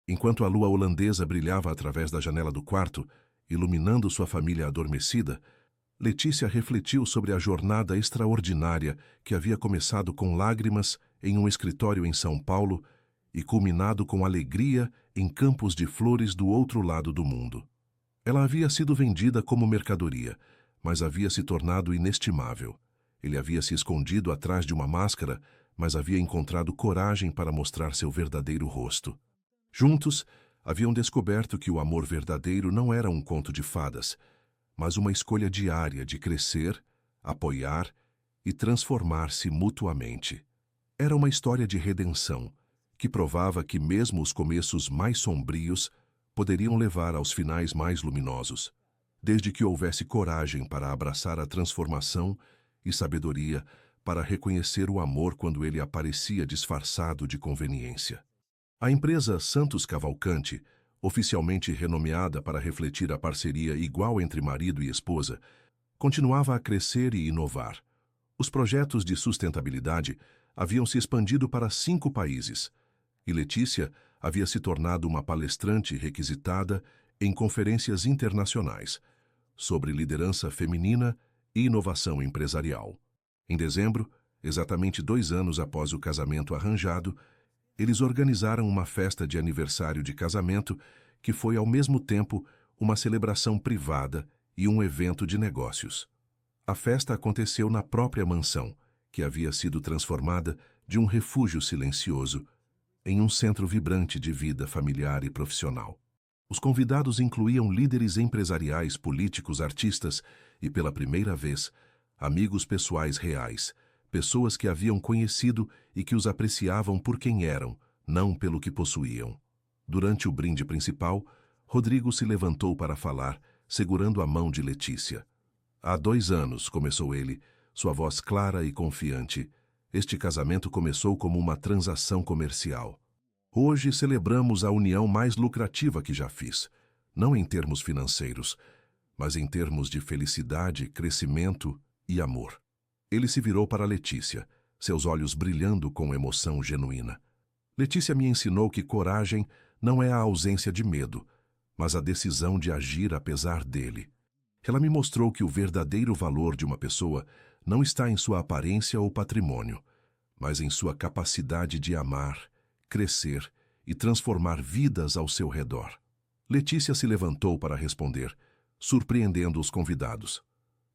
Enquanto a lua holandesa brilhava através da janela do quarto, iluminando sua família adormecida, Letícia refletiu sobre a jornada extraordinária que havia começado com lágrimas em um escritório em São Paulo e culminado com alegria em campos de flores do outro lado do mundo. Ela havia sido vendida como mercadoria, mas havia se tornado inestimável. Ele havia se escondido atrás de uma máscara, mas havia encontrado coragem para mostrar seu verdadeiro rosto. Juntos, haviam descoberto que o amor verdadeiro não era um conto de fadas, mas uma escolha diária de crescer, apoiar e transformar-se mutuamente. Era uma história de redenção, que provava que mesmo os começos mais sombrios poderiam levar aos finais mais luminosos, desde que houvesse coragem para abraçar a transformação e sabedoria para reconhecer o amor quando ele aparecia disfarçado de conveniência. A empresa Santos Cavalcante, oficialmente renomeada para refletir a parceria igual entre marido e esposa, continuava a crescer e inovar. Os projetos de sustentabilidade haviam se expandido para 5 países, e Letícia havia se tornado uma palestrante requisitada em conferências internacionais sobre liderança feminina e inovação empresarial. Em dezembro, exatamente 2 anos após o casamento arranjado, eles organizaram uma festa de aniversário de casamento que foi ao mesmo tempo uma celebração privada e um evento de negócios. A festa aconteceu na própria mansão, que havia sido transformada de um refúgio silencioso em um centro vibrante de vida familiar e profissional. Os convidados incluíam líderes empresariais, políticos, artistas e, pela primeira vez, amigos pessoais reais, pessoas que haviam conhecido e que os apreciavam por quem eram, não pelo que possuíam. Durante o brinde principal, Rodrigo se levantou para falar, segurando a mão de Letícia. "Há 2 anos", começou ele, sua voz clara e confiante, "este casamento começou como uma transação comercial. Hoje celebramos a união mais lucrativa que já fiz, não em termos financeiros, mas em termos de felicidade, crescimento e amor." Ele se virou para Letícia, seus olhos brilhando com emoção genuína. "Letícia me ensinou que coragem não é a ausência de medo, mas a decisão de agir apesar dele. Ela me mostrou que o verdadeiro valor de uma pessoa não está em sua aparência ou patrimônio, mas em sua capacidade de amar, crescer e transformar vidas ao seu redor." Letícia se levantou para responder, surpreendendo os convidados.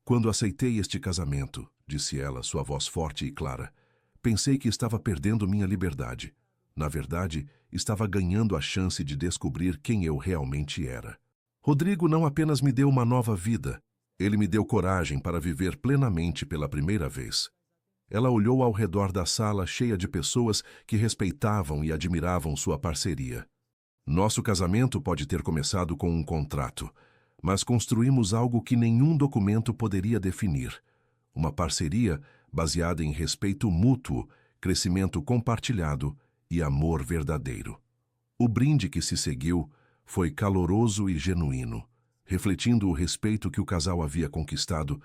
"Quando aceitei este casamento", disse ela, sua voz forte e clara, "pensei que estava perdendo minha liberdade. Na verdade, estava ganhando a chance de descobrir quem eu realmente era. Rodrigo não apenas me deu uma nova vida, ele me deu coragem para viver plenamente pela primeira vez." Ela olhou ao redor da sala cheia de pessoas que respeitavam e admiravam sua parceria. "Nosso casamento pode ter começado com um contrato, mas construímos algo que nenhum documento poderia definir. Uma parceria baseada em respeito mútuo, crescimento compartilhado e amor verdadeiro. O brinde que se seguiu foi caloroso e genuíno, refletindo o respeito que o casal havia conquistado,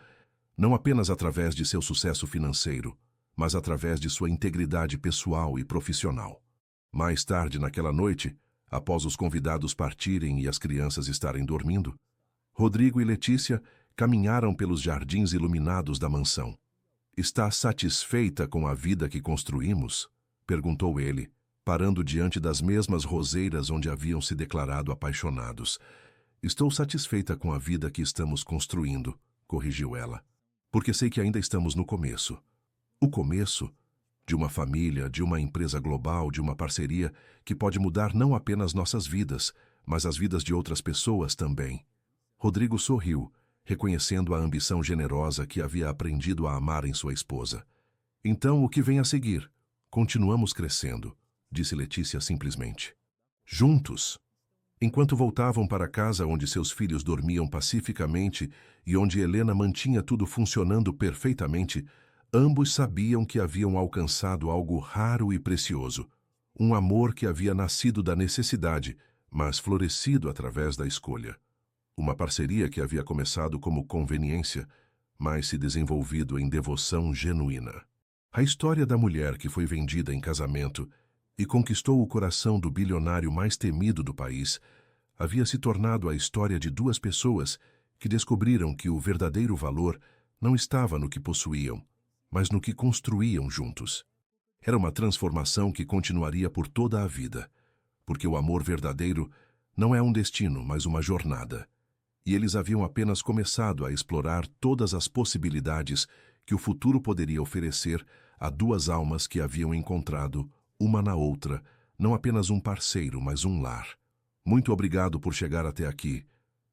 não apenas através de seu sucesso financeiro, mas através de sua integridade pessoal e profissional. Mais tarde naquela noite, após os convidados partirem e as crianças estarem dormindo, Rodrigo e Letícia caminharam pelos jardins iluminados da mansão. "Está satisfeita com a vida que construímos?" perguntou ele, parando diante das mesmas roseiras onde haviam se declarado apaixonados. "Estou satisfeita com a vida que estamos construindo", corrigiu ela, "porque sei que ainda estamos no começo. O começo de uma família, de uma empresa global, de uma parceria que pode mudar não apenas nossas vidas, mas as vidas de outras pessoas também." Rodrigo sorriu, reconhecendo a ambição generosa que havia aprendido a amar em sua esposa. "Então, o que vem a seguir? Continuamos crescendo", disse Letícia simplesmente. Juntos. Enquanto voltavam para casa onde seus filhos dormiam pacificamente e onde Helena mantinha tudo funcionando perfeitamente, ambos sabiam que haviam alcançado algo raro e precioso. Um amor que havia nascido da necessidade, mas florescido através da escolha. Uma parceria que havia começado como conveniência, mas se desenvolvido em devoção genuína. A história da mulher que foi vendida em casamento e conquistou o coração do bilionário mais temido do país havia se tornado a história de duas pessoas que descobriram que o verdadeiro valor não estava no que possuíam, mas no que construíam juntos. Era uma transformação que continuaria por toda a vida, porque o amor verdadeiro não é um destino, mas uma jornada. E eles haviam apenas começado a explorar todas as possibilidades que o futuro poderia oferecer a duas almas que haviam encontrado, uma na outra, não apenas um parceiro, mas um lar. Muito obrigado por chegar até aqui.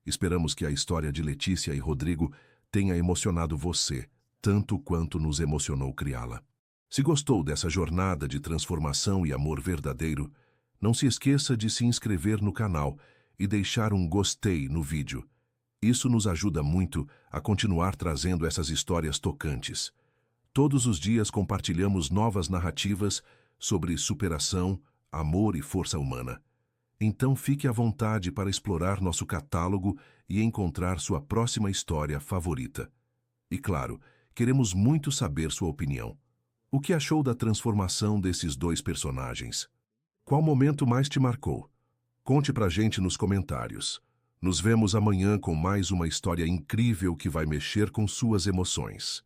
Esperamos que a história de Letícia e Rodrigo tenha emocionado você, tanto quanto nos emocionou criá-la. Se gostou dessa jornada de transformação e amor verdadeiro, não se esqueça de se inscrever no canal e deixar um gostei no vídeo. Isso nos ajuda muito a continuar trazendo essas histórias tocantes. Todos os dias compartilhamos novas narrativas sobre superação, amor e força humana. Então fique à vontade para explorar nosso catálogo e encontrar sua próxima história favorita. E claro, queremos muito saber sua opinião. O que achou da transformação desses dois personagens? Qual momento mais te marcou? Conte pra gente nos comentários. Nos vemos amanhã com mais uma história incrível que vai mexer com suas emoções.